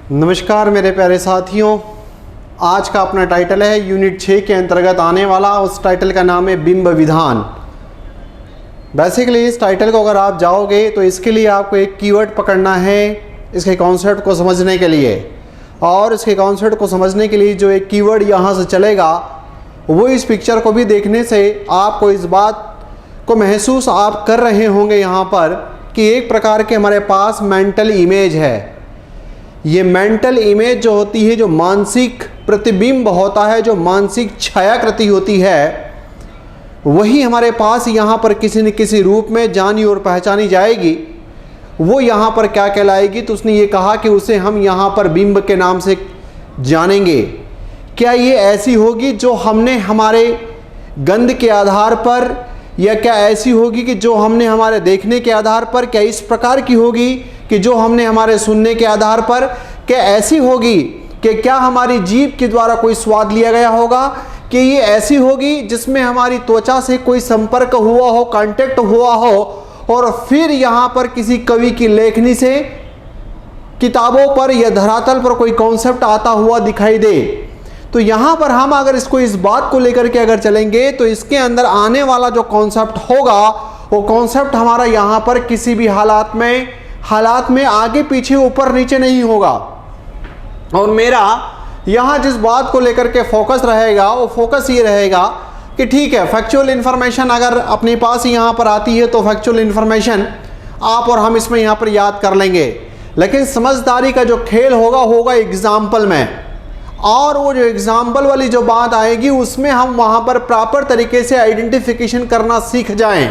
नमस्कार मेरे प्यारे साथियों, आज का अपना टाइटल है यूनिट 6 के अंतर्गत आने वाला। उस टाइटल का नाम है बिंब विधान। बेसिकली इस टाइटल को अगर आप जाओगे तो इसके लिए आपको एक कीवर्ड पकड़ना है इसके कॉन्सेप्ट को समझने के लिए, और इसके कॉन्सेप्ट को समझने के लिए जो एक कीवर्ड यहाँ से चलेगा वो इस पिक्चर को भी देखने से आपको इस बात को महसूस आप कर रहे होंगे यहाँ पर कि एक प्रकार के हमारे पास मेंटल इमेज है। ये मेंटल इमेज जो होती है, जो मानसिक प्रतिबिंब होता है, जो मानसिक छायाकृति होती है, वही हमारे पास यहाँ पर किसी न किसी रूप में जानी और पहचानी जाएगी। वो यहाँ पर क्या कहलाएगी, तो उसने ये कहा कि उसे हम यहाँ पर बिंब के नाम से जानेंगे। क्या ये ऐसी होगी जो हमने हमारे गंध के आधार पर, या क्या ऐसी होगी कि जो हमने हमारे देखने के आधार पर, क्या इस प्रकार की होगी कि जो हमने हमारे सुनने के आधार पर, क्या ऐसी होगी कि क्या हमारी जीभ के द्वारा कोई स्वाद लिया गया होगा, कि ये ऐसी होगी जिसमें हमारी त्वचा से कोई संपर्क हुआ हो, कांटेक्ट हुआ हो, और फिर यहाँ पर किसी कवि की लेखनी से किताबों पर या धरातल पर कोई कॉन्सेप्ट आता हुआ दिखाई दे। तो यहाँ पर हम अगर इसको इस बात को लेकर के अगर चलेंगे तो इसके अंदर आने वाला जो कॉन्सेप्ट होगा वो कॉन्सेप्ट हमारा यहाँ पर किसी भी हालात में आगे पीछे ऊपर नीचे नहीं होगा। और मेरा यहाँ जिस बात को लेकर के फोकस रहेगा वो फोकस ये रहेगा कि ठीक है, फैक्चुअल इन्फॉर्मेशन अगर अपने पास यहाँ पर आती है तो फैक्चुअल इन्फॉर्मेशन आप और हम इसमें यहाँ पर याद कर लेंगे, लेकिन समझदारी का जो खेल होगा एग्जाम्पल में। और वो जो एग्जाम्पल वाली जो बात आएगी उसमें हम वहाँ पर प्रॉपर तरीके से आइडेंटिफिकेशन करना सीख जाएं।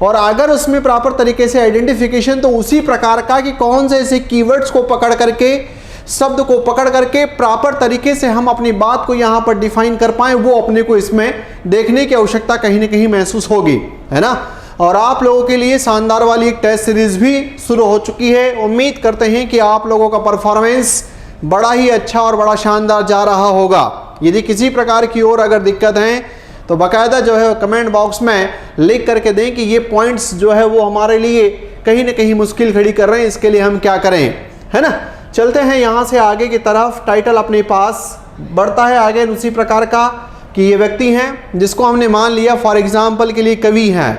और अगर उसमें प्रॉपर तरीके से आइडेंटिफिकेशन तो उसी प्रकार का कि कौन से ऐसे कीवर्ड्स को पकड़ करके, शब्द को पकड़ करके प्रॉपर तरीके से हम अपनी बात को यहाँ पर डिफाइन कर पाएँ, वो अपने को इसमें देखने की आवश्यकता कहीं ना कहीं महसूस होगी, है ना। और आप लोगों के लिए शानदार वाली एक टेस्ट सीरीज भी शुरू हो चुकी है। उम्मीद करते हैं कि आप लोगों का परफॉर्मेंस बड़ा ही अच्छा और बड़ा शानदार जा रहा होगा। यदि किसी प्रकार की और अगर दिक्कत है तो बाकायदा जो है कमेंट बॉक्स में लिख करके दें कि ये पॉइंट्स जो है वो हमारे लिए कहीं ना कहीं मुश्किल खड़ी कर रहे हैं, इसके लिए हम क्या करें, है ना। चलते हैं यहाँ से आगे की तरफ। टाइटल अपने पास बढ़ता है आगे उसी प्रकार का कि ये व्यक्ति हैं जिसको हमने मान लिया फॉर एग्जाम्पल के लिए कवि हैं।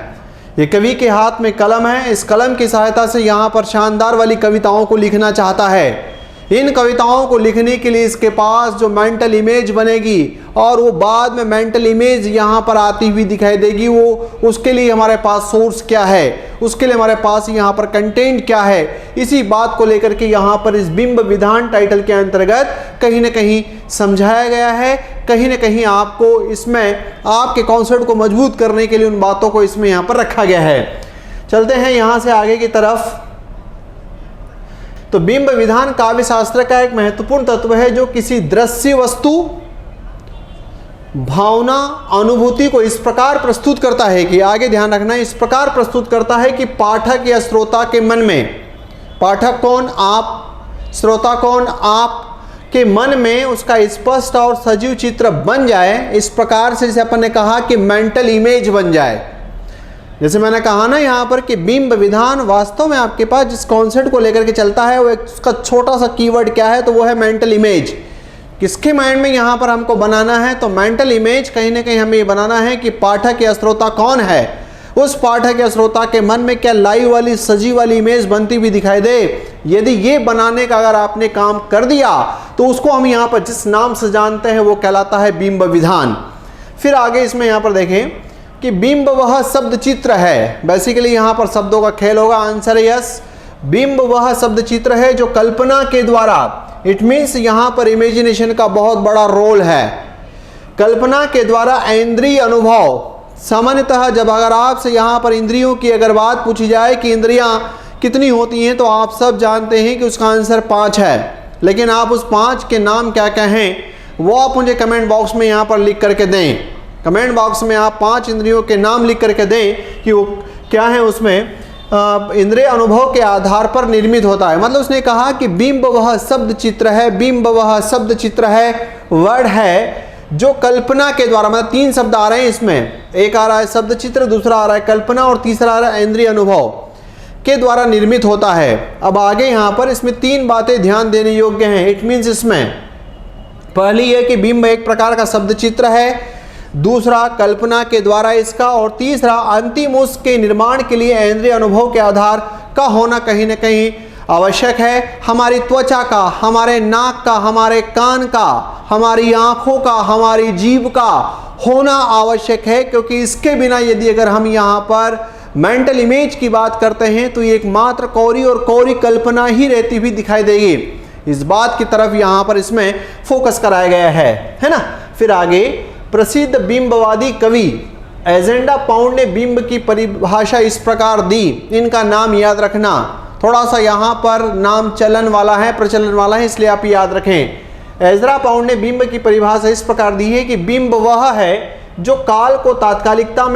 ये कवि के हाथ में कलम है, इस कलम की सहायता से यहाँ पर शानदार वाली कविताओं को लिखना चाहता है। इन कविताओं को लिखने के लिए इसके पास जो मेंटल इमेज बनेगी और वो बाद में मेंटल इमेज यहाँ पर आती हुई दिखाई देगी, वो उसके लिए हमारे पास सोर्स क्या है, उसके लिए हमारे पास यहाँ पर कंटेंट क्या है, इसी बात को लेकर के यहाँ पर इस बिंब विधान टाइटल के अंतर्गत कहीं ना कहीं समझाया गया है। कहीं ना कहीं आपको इसमें आपके कॉन्सेप्ट को मजबूत करने के लिए उन बातों को इसमें यहाँ पर रखा गया है। चलते हैं यहाँ से आगे की तरफ। तो बिंब विधान काव्य शास्त्र का एक महत्वपूर्ण तत्व है जो किसी दृश्य वस्तु, भावना, अनुभूति को इस प्रकार प्रस्तुत करता है कि, आगे ध्यान रखना, इस प्रकार प्रस्तुत करता है कि पाठक या श्रोता के मन में, पाठक कौन, आप, श्रोता कौन, आप के मन में उसका स्पष्ट और सजीव चित्र बन जाए। इस प्रकार से जैसे अपन ने कहा कि मेंटल इमेज बन जाए। जैसे मैंने कहा ना यहाँ पर कि बिंब विधान वास्तव में आपके पास जिस कॉन्सेप्ट को लेकर के चलता है वो एक उसका छोटा सा कीवर्ड क्या है, तो वो है मेंटल इमेज। किसके माइंड में यहाँ पर हमको बनाना है, तो मेंटल इमेज कहीं ना कहीं हमें ये बनाना है कि पाठक या श्रोता कौन है, उस पाठक या श्रोता के मन में क्या लाइव वाली सजीव वाली इमेज बनती हुई दिखाई दे। यदि ये बनाने का अगर आपने काम कर दिया तो उसको हम यहाँ पर जिस नाम से जानते हैं वो कहलाता है बिंब विधान। फिर आगे इसमें यहाँ पर देखें कि बिंब वह शब्द चित्र है। बेसिकली यहाँ पर शब्दों का खेल होगा, आंसर यस। बिंब वह शब्द चित्र है जो कल्पना के द्वारा, इट मीन्स यहाँ पर इमेजिनेशन का बहुत बड़ा रोल है। कल्पना के द्वारा इंद्रिय अनुभव, सामान्यतः जब अगर आपसे यहाँ पर इंद्रियों की अगर बात पूछी जाए कि इंद्रियाँ कितनी होती हैं तो आप सब जानते हैं कि उसका आंसर 5 है, लेकिन आप उस 5 के नाम क्या कहें वो आप मुझे कमेंट बॉक्स में यहाँ पर लिख करके दें। कमेंट बॉक्स में आप 5 इंद्रियों के नाम लिख करके दें कि वो क्या है। उसमें इंद्रिय अनुभव के आधार पर निर्मित होता है। मतलब उसने कहा कि बिंब वह शब्द चित्र है, बिंब वह शब्द चित्र है, वर्ड है जो कल्पना के द्वारा, मतलब 3 शब्द आ रहे हैं इसमें, एक आ रहा है शब्द चित्र, दूसरा आ रहा है कल्पना और तीसरा आ रहा है इंद्रिय अनुभव। के द्वारा निर्मित होता है। अब आगे यहाँ पर इसमें 3 बातें ध्यान देने योग्य हैं। इट मीन्स इसमें पहली है कि बिंब एक प्रकार का शब्द चित्र है, दूसरा कल्पना के द्वारा इसका, और तीसरा अंतिम उसके निर्माण के लिए इंद्रिय अनुभव के आधार का होना कहीं न कहीं आवश्यक है। हमारी त्वचा का, हमारे नाक का, हमारे कान का, हमारी आँखों का, हमारी जीभ का होना आवश्यक है, क्योंकि इसके बिना यदि अगर हम यहाँ पर मेंटल इमेज की बात करते हैं तो ये एकमात्र कोरी और कोरी कल्पना ही रहती हुई दिखाई देगी। इस बात की तरफ यहाँ पर इसमें फोकस कराया गया है ना। फिर आगे प्रसिद्ध बिंबवादी कवि एजेंडा पाउंड ने बिंब की परिभाषा इस प्रकार दी। इनका नाम याद रखना, थोड़ा सा यहाँ पर नाम चलन वाला है, प्रचलन वाला है, इसलिए आप याद रखें। एजरा पाउंड ने बिंब की परिभाषा इस प्रकार दी है कि बिंब वह है जो काल को तात्कालिकता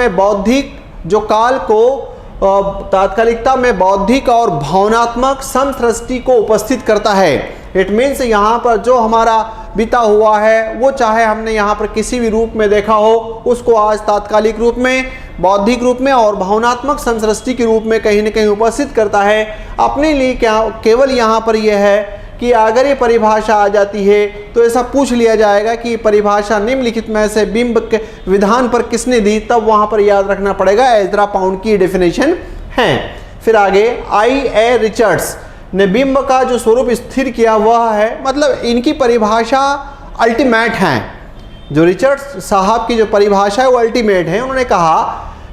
में बौद्धिक और भावनात्मक समदृष्टि को उपस्थित करता है। इट मीन्स यहाँ पर जो हमारा बीता हुआ है वो चाहे हमने यहाँ पर किसी भी रूप में देखा हो, उसको आज तात्कालिक रूप में, बौद्धिक रूप में और भावनात्मक समदृष्टि के रूप में कहीं न कहीं उपस्थित करता है। अपने लिए क्या केवल यहाँ पर यह है कि अगर ये परिभाषा आ जाती है तो ऐसा पूछ लिया जाएगा कि परिभाषा निम्नलिखित में से बिंब के विधान पर किसने दी, तब वहाँ पर याद रखना पड़ेगा एजरा पाउंड की डेफिनेशन है। फिर आगे I.A. रिचर्ड्स ने बिंब का जो स्वरूप स्थिर किया वह है, मतलब इनकी परिभाषा अल्टीमेट है। जो रिचर्ड्स साहब की जो परिभाषा है वो अल्टीमेट है। उन्होंने कहा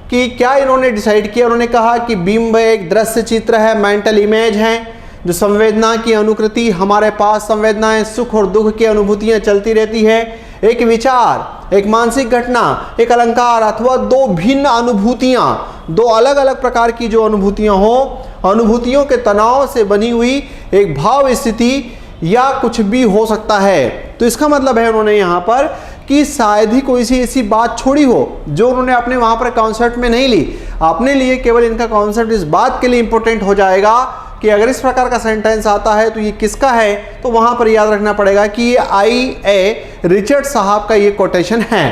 कि क्या इन्होंने डिसाइड किया, उन्होंने कहा कि बिंब एक दृश्य चित्र है, मेंटल इमेज है, जो संवेदना की अनुकृति, हमारे पास संवेदनाएं, सुख और दुख की अनुभूतियां चलती रहती है। एक विचार, एक मानसिक घटना, एक अलंकार अथवा 2 भिन्न अनुभूतियां, 2 अलग अलग प्रकार की जो अनुभूतियां हो, अनुभूतियों के तनाव से बनी हुई एक भाव स्थिति या कुछ भी हो सकता है। तो इसका मतलब है उन्होंने यहाँ पर कि शायद ही कोई सी ऐसी बात छोड़ी हो जो उन्होंने अपने वहाँ पर कॉन्सेप्ट में नहीं ली। अपने लिए केवल इनका कॉन्सेप्ट इस बात के लिए इंपॉर्टेंट हो जाएगा कि अगर इस प्रकार का सेंटेंस आता है तो ये किसका है, तो वहाँ पर याद रखना पड़ेगा कि ये I.A. रिचर्ड साहब का ये कोटेशन है।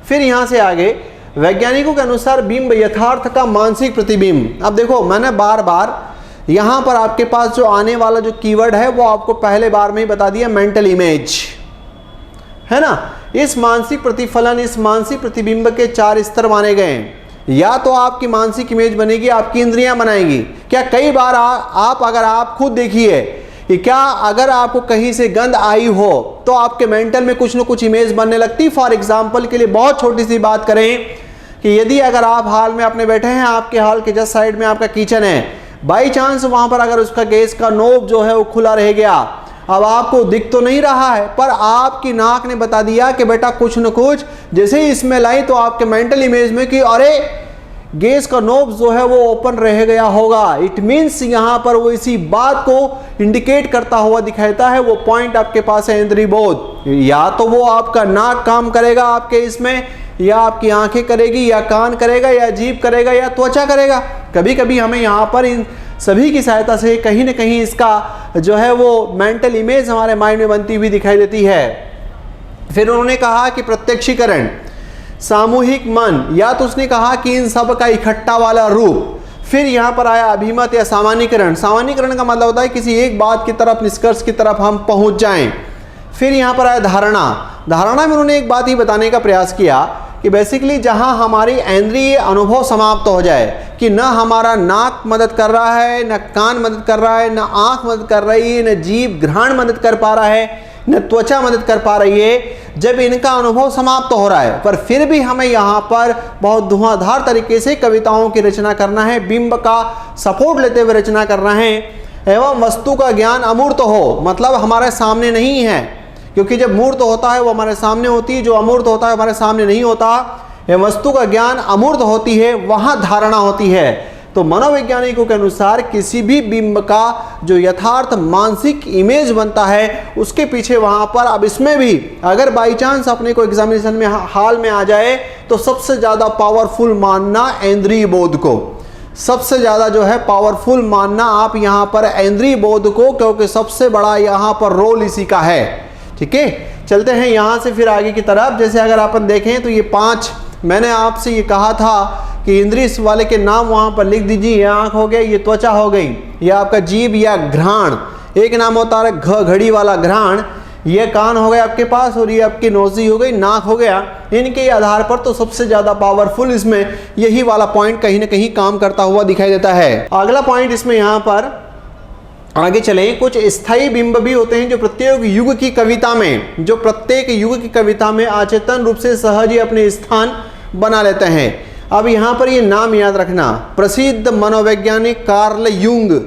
फिर यहाँ से आगे वैज्ञानिकों के अनुसार बिंब यथार्थ का मानसिक प्रतिबिंब। अब देखो मैंने बार बार यहाँ पर आपके पास जो आने वाला जो कीवर्ड है वो आपको पहले बार में ही बता दिया, मेंटल इमेज है ना। इस मानसिक प्रतिफलन, इस मानसिक प्रतिबिंब के 4 स्तर माने गए हैं। या तो आपकी मानसिक इमेज बनेगी, आपकी इंद्रियां बनाएंगी। क्या कई बार अगर आप खुद देखिए कि क्या अगर आपको कहीं से गंध आई हो तो आपके मेंटल में कुछ न कुछ इमेज बनने लगती। फॉर एग्जांपल के लिए बहुत छोटी सी बात करें कि यदि अगर आप हाल में अपने बैठे हैं, आपके हाल के जस्ट साइड में आपका किचन है, बाई चांस वहां पर अगर उसका गैस का नोब जो है वो खुला रह गया, अब आपको दिख तो नहीं रहा है पर आपकी नाक ने बता दिया कि बेटा कुछ न कुछ, जैसे ही स्मेल आई तो आपके मेंटल इमेज में कि अरे गैस का नोब जो है वो ओपन रह गया होगा। इट मीन्स यहाँ पर वो इसी बात को इंडिकेट करता हुआ दिखाता है। वो पॉइंट आपके पास है इंद्रिय बोध। या तो वो आपका नाक काम करेगा आपके इसमें, या आपकी आंखें करेगी, या कान करेगा, या जीभ करेगा, या त्वचा करेगा। कभी कभी हमें यहाँ पर इन सभी की सहायता से कहीं ना कहीं इसका जो है वो मेंटल इमेज हमारे माइंड में बनती हुई दिखाई देती है। फिर उन्होंने कहा कि प्रत्यक्षीकरण, सामूहिक मन, या तो उसने कहा कि इन सब का इकट्ठा वाला रूप। फिर यहाँ पर आया अभिमत या सामान्यीकरण। सामान्यीकरण का मतलब होता है किसी एक बात की तरफ, निष्कर्ष की तरफ हम पहुँच जाएं। फिर यहाँ पर आया धारणा। धारणा में उन्होंने एक बात ही बताने का प्रयास किया कि बेसिकली जहाँ हमारी इंद्रिय अनुभव समाप्त हो जाए, कि न हमारा नाक मदद कर रहा है, न कान मदद कर रहा है, न आँख मदद कर रही है, न जीभ घ्राण मदद कर पा रहा है, न त्वचा मदद कर पा रही है। जब इनका अनुभव समाप्त हो रहा है पर फिर भी हमें यहाँ पर बहुत धुआंधार तरीके से कविताओं की रचना करना है, बिंब का सपोर्ट लेते हुए रचना करना है, एवं वस्तु का ज्ञान अमूर्त हो, मतलब हमारे सामने नहीं है, क्योंकि जब मूर्त होता है वो हमारे सामने होती है, जो अमूर्त होता है हमारे सामने नहीं होता। वस्तु का ज्ञान अमूर्त होती है, वहाँ धारणा होती है। तो मनोवैज्ञानिकों के अनुसार किसी भी बिंब का जो यथार्थ मानसिक इमेज बनता है उसके पीछे वहाँ पर, अब इसमें भी अगर बाई चांस अपने को एग्जामिनेशन में हाल में आ जाए तो सबसे ज़्यादा पावरफुल मानना इंद्रिय बोध को, सबसे ज़्यादा जो है पावरफुल मानना आप यहाँ पर इंद्रिय बोध को, क्योंकि सबसे बड़ा यहाँ पर रोल इसी का है। ठीक है, चलते हैं यहाँ से फिर आगे की तरफ। जैसे अगर अपन देखें तो ये 5 मैंने आपसे ये कहा था कि इंद्रिय इस वाले के नाम वहाँ पर लिख दीजिए। ये आँख हो गया, ये त्वचा हो गई, ये आपका जीभ या घ्राण, एक नाम होता है घड़ी वाला घ्राण, ये कान हो गया आपके पास, और ये आपकी नोज़ी हो गई, नाक हो गया। इनके आधार पर तो सबसे ज़्यादा पावरफुल इसमें यही वाला पॉइंट कहीं ना कहीं काम करता हुआ दिखाई देता है। अगला पॉइंट इसमें यहाँ पर आगे चलें, कुछ स्थायी बिंब भी होते हैं जो प्रत्येक युग की कविता में, जो प्रत्येक युग की कविता में अचेतन रूप से सहज ही अपने स्थान बना लेते हैं। अब यहाँ पर ये नाम याद रखना, प्रसिद्ध मनोवैज्ञानिक कार्ल यूंग,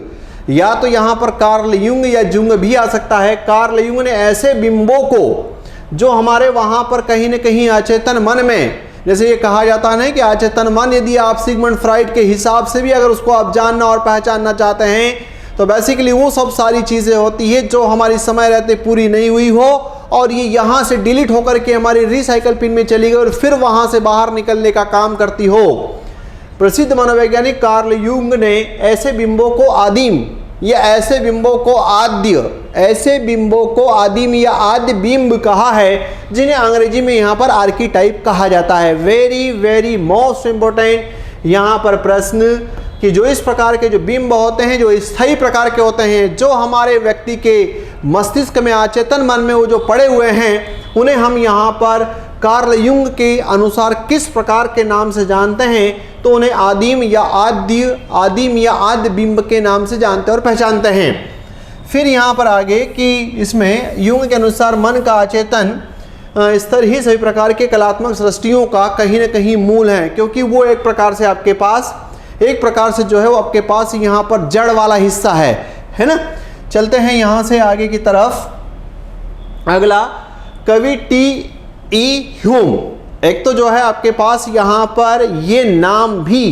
या तो यहाँ पर कार्ल यूंग या जुंग भी आ सकता है। कार्ल यूंग ने ऐसे बिंबों को जो हमारे वहाँ पर कहीं न कहीं अचेतन मन में, जैसे ये कहा जाता है कि अचेतन मन, यदि आप सिगमंड फ्राइड के हिसाब से भी अगर उसको आप जानना और पहचानना चाहते हैं तो बेसिकली वो सब सारी चीज़ें होती है जो हमारी समय रहते पूरी नहीं हुई हो और ये यहाँ से डिलीट होकर के हमारी रिसाइकल पिन में चली गई और फिर वहाँ से बाहर निकलने का काम करती हो। प्रसिद्ध मनोवैज्ञानिक कार्ल यूंग ने ऐसे बिंबों को आदिम या ऐसे बिंबों को आद्य, ऐसे बिंबों को आदिम या आद्य बिंब कहा है, जिन्हें अंग्रेजी में यहाँ पर आर्कीटाइप कहा जाता है। वेरी वेरी मोस्ट इम्पोर्टेंट यहाँ पर प्रश्न कि जो इस प्रकार के जो बिंब होते हैं, जो स्थायी प्रकार के होते हैं, जो हमारे व्यक्ति के मस्तिष्क में अचेतन मन में वो जो पड़े हुए हैं, उन्हें हम यहाँ पर कार्ल यूंग के अनुसार किस प्रकार के नाम से जानते हैं, तो उन्हें आदिम या आद्य बिंब के नाम से जानते और पहचानते हैं। फिर यहाँ पर आगे कि इसमें यूंग के अनुसार मन का अचेतन स्तर ही सभी प्रकार के कलात्मक सृष्टियों का कहीं न कहीं मूल है, क्योंकि वो एक प्रकार से आपके पास, एक प्रकार से जो है वो आपके पास यहाँ पर जड़ वाला हिस्सा है ना। चलते हैं यहाँ से आगे की तरफ। अगला कवि टी.ई. ह्यूम, एक तो जो है आपके पास यहाँ पर ये नाम भी,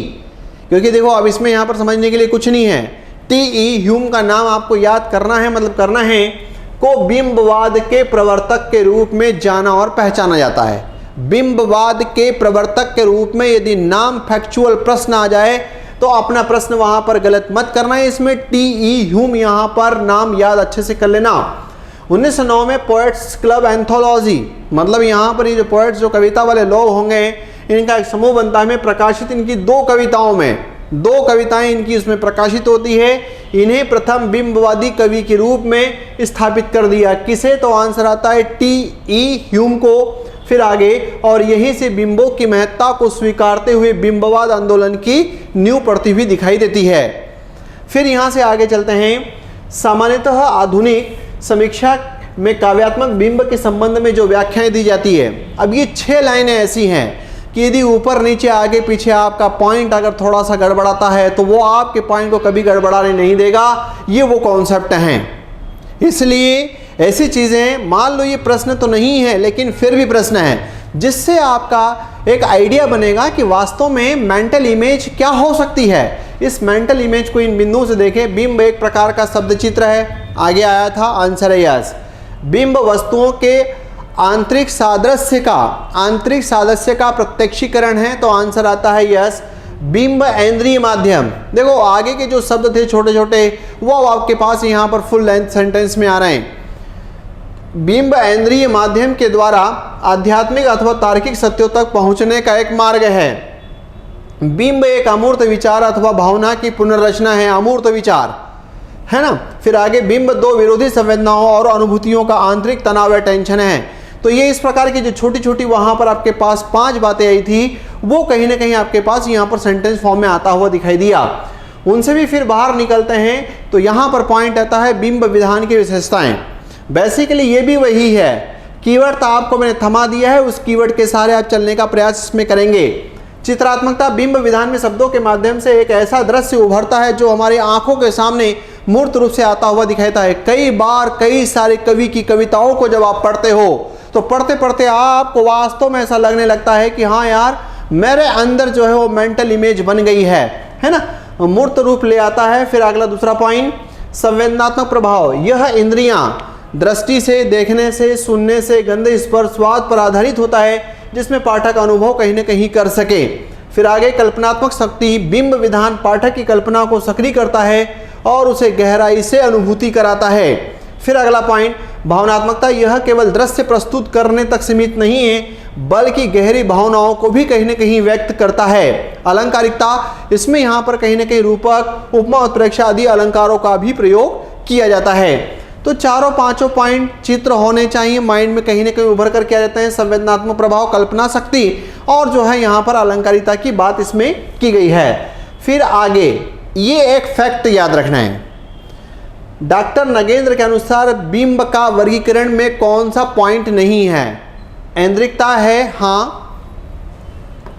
क्योंकि देखो अब इसमें यहाँ पर समझने के लिए कुछ नहीं है। टी.ई. ह्यूम का नाम आपको याद करना है, मतलब करना है, को बिंबवाद के प्रवर्तक के रूप में जाना और पहचाना जाता है। बिंबवाद के प्रवर्तक के रूप में यदि नाम फैक्चुअल प्रश्न आ जाए तो अपना प्रश्न वहां पर गलत मत करना है। इसमें टी.ई. ह्यूम यहाँ पर नाम याद अच्छे से कर लेना। 1909 में पोएट्स क्लब एंथोलॉजी, मतलब यहाँ पर ये जो पोएट्स, जो कविता वाले लोग होंगे, इनका एक समूह बनता है, प्रकाशित इनकी 2 कविताओं में, 2 कविताएं इनकी उसमें प्रकाशित होती है। इन्हें प्रथम बिंबवादी कवि के रूप में स्थापित कर दिया। किसे? तो आंसर आता है टी.ई. ह्यूम को। फिर आगे, और यहीं से बिंबों की महत्ता को स्वीकारते हुए बिंबवाद आंदोलन की नींव पड़ती हुई दिखाई देती है। फिर यहाँ से आगे चलते हैं। सामान्यतः आधुनिक समीक्षा में काव्यात्मक बिंब के संबंध में जो व्याख्याएं दी जाती है, अब ये 6 लाइनें ऐसी हैं कि यदि ऊपर नीचे आगे पीछे आपका पॉइंट अगर थोड़ा सा गड़बड़ाता है तो वो आपके पॉइंट को कभी गड़बड़ाने नहीं देगा। ये वो कॉन्सेप्ट हैं। इसलिए ऐसी चीज़ें, मान लो ये प्रश्न तो नहीं है लेकिन फिर भी प्रश्न है, जिससे आपका एक आइडिया बनेगा कि वास्तव में मेंटल इमेज क्या हो सकती है। इस मेंटल इमेज को इन बिंदुओं से देखें। बिंब एक प्रकार का शब्द चित्र है, आगे आया था, आंसर है यस। बिंब वस्तुओं के आंतरिक सादृश्य का प्रत्यक्षीकरण है, तो आंसर आता है यस। बिंब इंद्रिय माध्यम, देखो आगे के जो शब्द थे छोटे छोटे वो आपके पास यहाँ पर फुल लेंथ सेंटेंस में आ रहे हैं। बिंब इंद्रिय माध्यम के द्वारा आध्यात्मिक अथवा तार्किक सत्यों तक पहुंचने का एक मार्ग है। बिंब एक अमूर्त विचार अथवा भावना की पुनर्रचना है, अमूर्त विचार है ना। फिर आगे, बिंब 2 विरोधी संवेदनाओं और अनुभूतियों का आंतरिक तनाव या टेंशन है। तो ये इस प्रकार की जो छोटी छोटी वहां पर आपके पास 5 बातें आई थी, वो कहीं ना कहीं आपके पास यहाँ पर सेंटेंस फॉर्म में आता हुआ दिखाई दिया। उनसे भी फिर बाहर निकलते हैं तो यहाँ पर पॉइंट आता है बिंब विधान की विशेषताएं। बेसिकली ये भी वही है, कीवर्ड तो आपको मैंने थमा दिया है, उस कीवर्ड के सहारे आप चलने का प्रयास इसमें करेंगे। चित्रात्मकता, बिंब विधान में शब्दों के माध्यम से एक ऐसा दृश्य उभरता है जो हमारी आंखों के सामने मूर्त रूप से आता हुआ दिखाता है। कई बार कई सारे कवि की कविताओं को जब आप पढ़ते हो तो पढ़ते पढ़ते आपको वास्तव में ऐसा लगने लगता है कि हाँ यार, मेरे अंदर जो है वो मेंटल इमेज बन गई है ना, मूर्त रूप ले आता है। फिर अगला दूसरा पॉइंट, संवेदनात्मक प्रभाव। यह इंद्रियां दृष्टि से, देखने से, सुनने से, गंध, स्पर्श, स्वाद पर आधारित होता है, जिसमें पाठक अनुभव कहीं न कहीं कर सके। फिर आगे, कल्पनात्मक शक्ति। बिंब विधान पाठक की कल्पना को सक्रिय करता है और उसे गहराई से अनुभूति कराता है। फिर अगला पॉइंट, भावनात्मकता। यह केवल दृश्य प्रस्तुत करने तक सीमित नहीं है, बल्कि गहरी भावनाओं को भी कहीं ना कहीं व्यक्त करता है। अलंकारिकता, इसमें यहाँ पर कहीं ना कहीं रूपक, उपमा, उत्प्रेक्षा आदि अलंकारों का भी प्रयोग किया जाता है। तो चारों पांचों पॉइंट चित्र होने चाहिए माइंड में कहीं ना कहीं उभर कर क्या जाते हैं, संवेदनात्मक प्रभाव, कल्पना शक्ति और जो है यहाँ पर अलंकारिता की बात इसमें की गई है। फिर आगे ये एक फैक्ट याद रखना है, डॉक्टर नगेंद्र के अनुसार बिंब का वर्गीकरण में कौन सा पॉइंट नहीं है? ऐन्द्रिकता है, हाँ।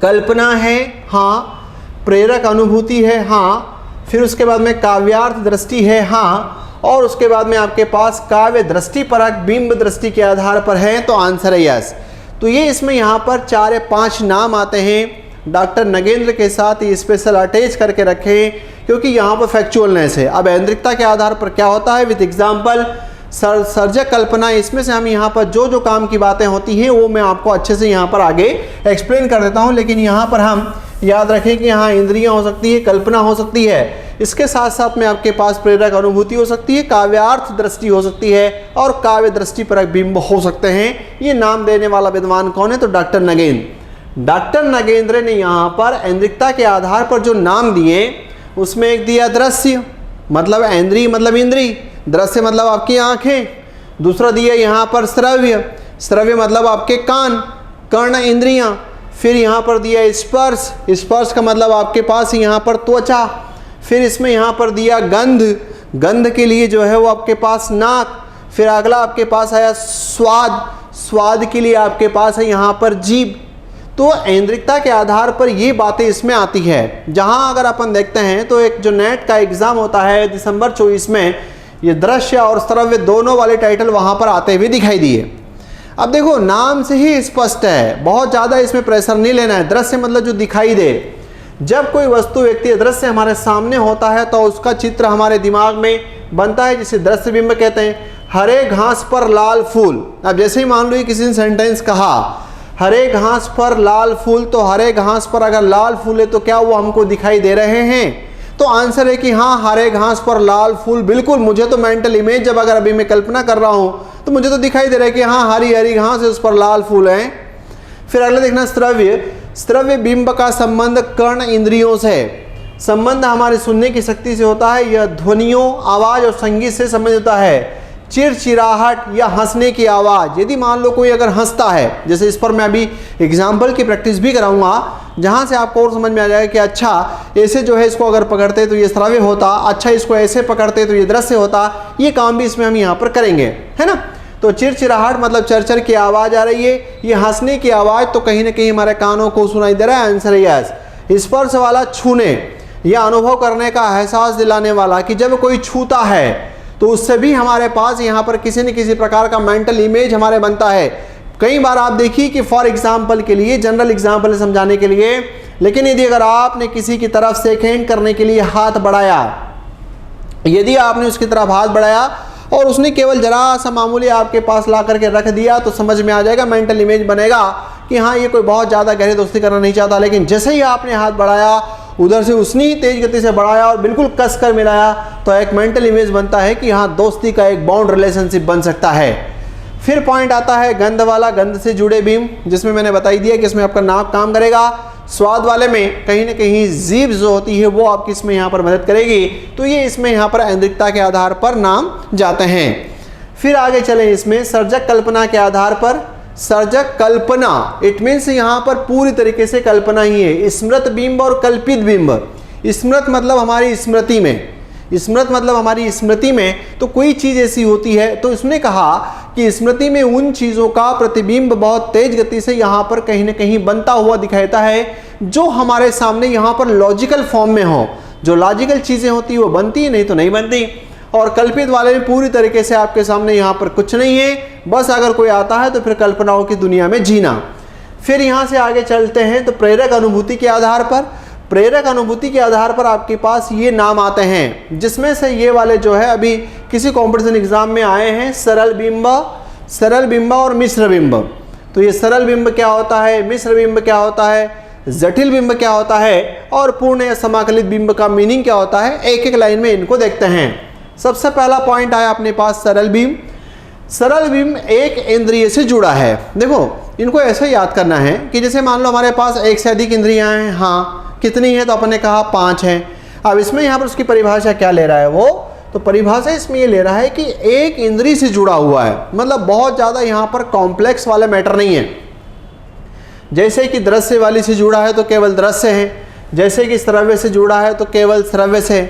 कल्पना है, हाँ। प्रेरक अनुभूति है, हाँ। फिर उसके बाद में काव्यार्थ दृष्टि है, हाँ। और उसके बाद में आपके पास काव्य दृष्टि परक बिंब दृष्टि के आधार पर है, तो आंसर है यस। तो ये इसमें यहाँ पर 4 या 5 नाम आते हैं। डॉक्टर नगेंद्र के साथ ये स्पेशल अटैच करके रखें क्योंकि यहाँ पर फैक्चुअलनेस है। अब ऐन्द्रिकता के आधार पर क्या होता है, विद एग्जाम्पल, सर्जक कल्पना, इसमें से हम यहाँ पर जो जो काम की बातें होती हैं वो मैं आपको अच्छे से यहाँ पर आगे एक्सप्लेन कर देता हूँ। लेकिन यहाँ पर हम याद रखें कि यहाँ इंद्रियाँ हो सकती है, कल्पना हो सकती है, इसके साथ साथ में आपके पास प्रेरक अनुभूति हो सकती है, काव्यार्थ दृष्टि हो सकती है और काव्य दृष्टि परक बिंब हो सकते हैं। ये नाम देने वाला विद्वान कौन है? तो डॉक्टर नगेंद्र। डॉक्टर नगेंद्र ने यहाँ पर ऐन्द्रिकता के आधार पर जो नाम दिए उसमें एक दिया दृश्य, मतलब ऐन्द्रिय मतलब इंद्री, दृश्य मतलब आपकी आंखें। दूसरा दिया यहाँ पर श्रव्य, श्रव्य मतलब आपके कान, कर्ण इंद्रियां। फिर यहाँ पर दिया स्पर्श, स्पर्श का मतलब आपके पास यहाँ पर त्वचा। फिर इसमें यहाँ पर दिया गंध, गंध के लिए जो है वो आपके पास नाक। फिर अगला आपके पास आया स्वाद, स्वाद के लिए आपके पास है यहाँ पर जीभ। तो ऐन्द्रिकता के आधार पर ये बातें इसमें आती है। जहाँ अगर अपन देखते हैं तो एक जो नेट का एग्जाम होता है दिसंबर 24 में, ये दृश्य और श्रव्य दोनों वाले टाइटल वहाँ पर आते हुए दिखाई दिए। अब देखो नाम से ही स्पष्ट है, बहुत ज़्यादा इसमें प्रेशर नहीं लेना है। दृश्य मतलब जो दिखाई दे, जब कोई वस्तु व्यक्ति दृश्य हमारे सामने होता है तो उसका चित्र हमारे दिमाग में बनता है, जिसे दृश्य बिंब कहते हैं। हरे घास पर लाल फूल, अब जैसे ही मान लो किसी ने सेंटेंस कहा हरे घास पर लाल फूल, तो हरे घास पर अगर लाल फूल है तो क्या वो हमको दिखाई दे रहे हैं? तो आंसर है कि हाँ, हरे घास पर लाल फूल, बिल्कुल। मुझे तो मेंटल इमेज जब अगर अभी मैं कल्पना कर रहा हूँ तो मुझे तो दिखाई दे रहा है कि हाँ हरी हरी घास है, उस पर लाल फूल हैं। फिर अगला देखना श्रव्य, श्रव्य बिंब का संबंध कर्ण इंद्रियों से, संबंध हमारे सुनने की शक्ति से होता है। यह ध्वनियों, आवाज और संगीत से संबंधित होता है। चिड़चिड़ाहट या हंसने की आवाज़, यदि मान लो कोई अगर हंसता है, जैसे इस पर मैं अभी एग्जाम्पल की प्रैक्टिस भी कराऊंगा जहाँ से आपको और समझ में आ जाएगा कि अच्छा ऐसे जो है इसको अगर पकड़ते तो ये श्रव्य होता, अच्छा इसको ऐसे पकड़ते तो ये दृश्य होता। ये काम भी इसमें हम यहाँ पर करेंगे, है ना। तो चिड़चिड़ाहट मतलब चरचर की आवाज़ आ रही है, ये हंसने की आवाज़ तो कहीं ना कहीं हमारे कानों को सुनाई दे रहा है, आंसर है यस। स्पर्श वाला छूने या अनुभव करने का एहसास दिलाने वाला, कि जब कोई छूता है तो उससे भी हमारे पास यहाँ पर किसी न किसी प्रकार का मेंटल इमेज हमारे बनता है। कई बार आप देखिए कि फॉर एग्जाम्पल के लिए, जनरल एग्जाम्पल समझाने के लिए, लेकिन यदि अगर आपने किसी की तरफ शेक हैंड करने के लिए हाथ बढ़ाया, यदि आपने उसकी तरफ हाथ बढ़ाया और उसने केवल जरा सा मामूली आपके पास ला करके रख दिया, तो समझ में आ जाएगा, मेंटल इमेज बनेगा कि हाँ ये कोई बहुत ज़्यादा गहरी दोस्ती करना नहीं चाहता। लेकिन जैसे ही आपने हाथ बढ़ाया, उधर से उसने ही तेज गति से बढ़ाया और बिल्कुल कस कर मिलाया, तो एक मेंटल इमेज बनता है कि हाँ दोस्ती का एक बॉन्ड रिलेशनशिप बन सकता है। फिर पॉइंट आता है गंध वाला, गंध से जुड़े बिंब, जिसमें मैंने बताई दिया कि इसमें आपका नाक काम करेगा। स्वाद वाले में कहीं ना कहीं जीभ जो होती है वो आपकी इसमें यहाँ पर मदद करेगी। तो ये इसमें यहाँ पर ऐन्द्रिकता के आधार पर नाम जाते हैं। फिर आगे चलें, इसमें सर्जक कल्पना के आधार पर, सर्जक कल्पना इट मीन्स यहाँ पर पूरी तरीके से कल्पना ही है। स्मृत बिंब और कल्पित बिंब, स्मृत मतलब हमारी स्मृति में, स्मृत मतलब हमारी स्मृति में तो कोई चीज़ ऐसी होती है, तो इसने कहा कि स्मृति में उन चीज़ों का प्रतिबिंब बहुत तेज गति से यहाँ पर कहीं ना कहीं बनता हुआ दिखाता है, जो हमारे सामने यहाँ पर लॉजिकल फॉर्म में हो। जो लॉजिकल चीज़ें होती है वो बनती है, नहीं तो नहीं बनती। और कल्पित वाले में पूरी तरीके से आपके सामने यहाँ पर कुछ नहीं है, बस अगर कोई आता है तो फिर कल्पनाओं की दुनिया में जीना। फिर यहाँ से आगे चलते हैं तो प्रेरक अनुभूति के आधार पर, प्रेरक अनुभूति के आधार पर आपके पास ये नाम आते हैं, जिसमें से ये वाले जो है अभी किसी कॉम्पिटिशन एग्जाम में आए हैं, सरल बिंब और मिश्र बिंब। तो ये सरल बिंब क्या होता है, मिश्र बिंब क्या होता है, जटिल बिंब क्या होता है और पूर्ण या समाकलित बिंब का मीनिंग क्या होता है, एक एक लाइन में इनको देखते हैं। सबसे पहला पॉइंट आया अपने पास सरल बिंब। सरल बिंब एक इंद्रिय से जुड़ा है। देखो इनको ऐसे याद करना है कि जैसे मान लो हमारे पास एक से अधिक इंद्रियां हैं, हाँ कितनी है, तो अपन ने कहा 5 हैं। अब इसमें यहाँ पर उसकी परिभाषा क्या ले रहा है वो, तो परिभाषा इसमें ये ले रहा है कि एक इंद्रिय से जुड़ा हुआ है, मतलब बहुत ज़्यादा यहाँ पर कॉम्प्लेक्स वाला मैटर नहीं है। जैसे कि दृश्य वाली से जुड़ा है तो केवल दृश्य है, जैसे कि श्रव्य से जुड़ा है तो केवल श्रव्य से,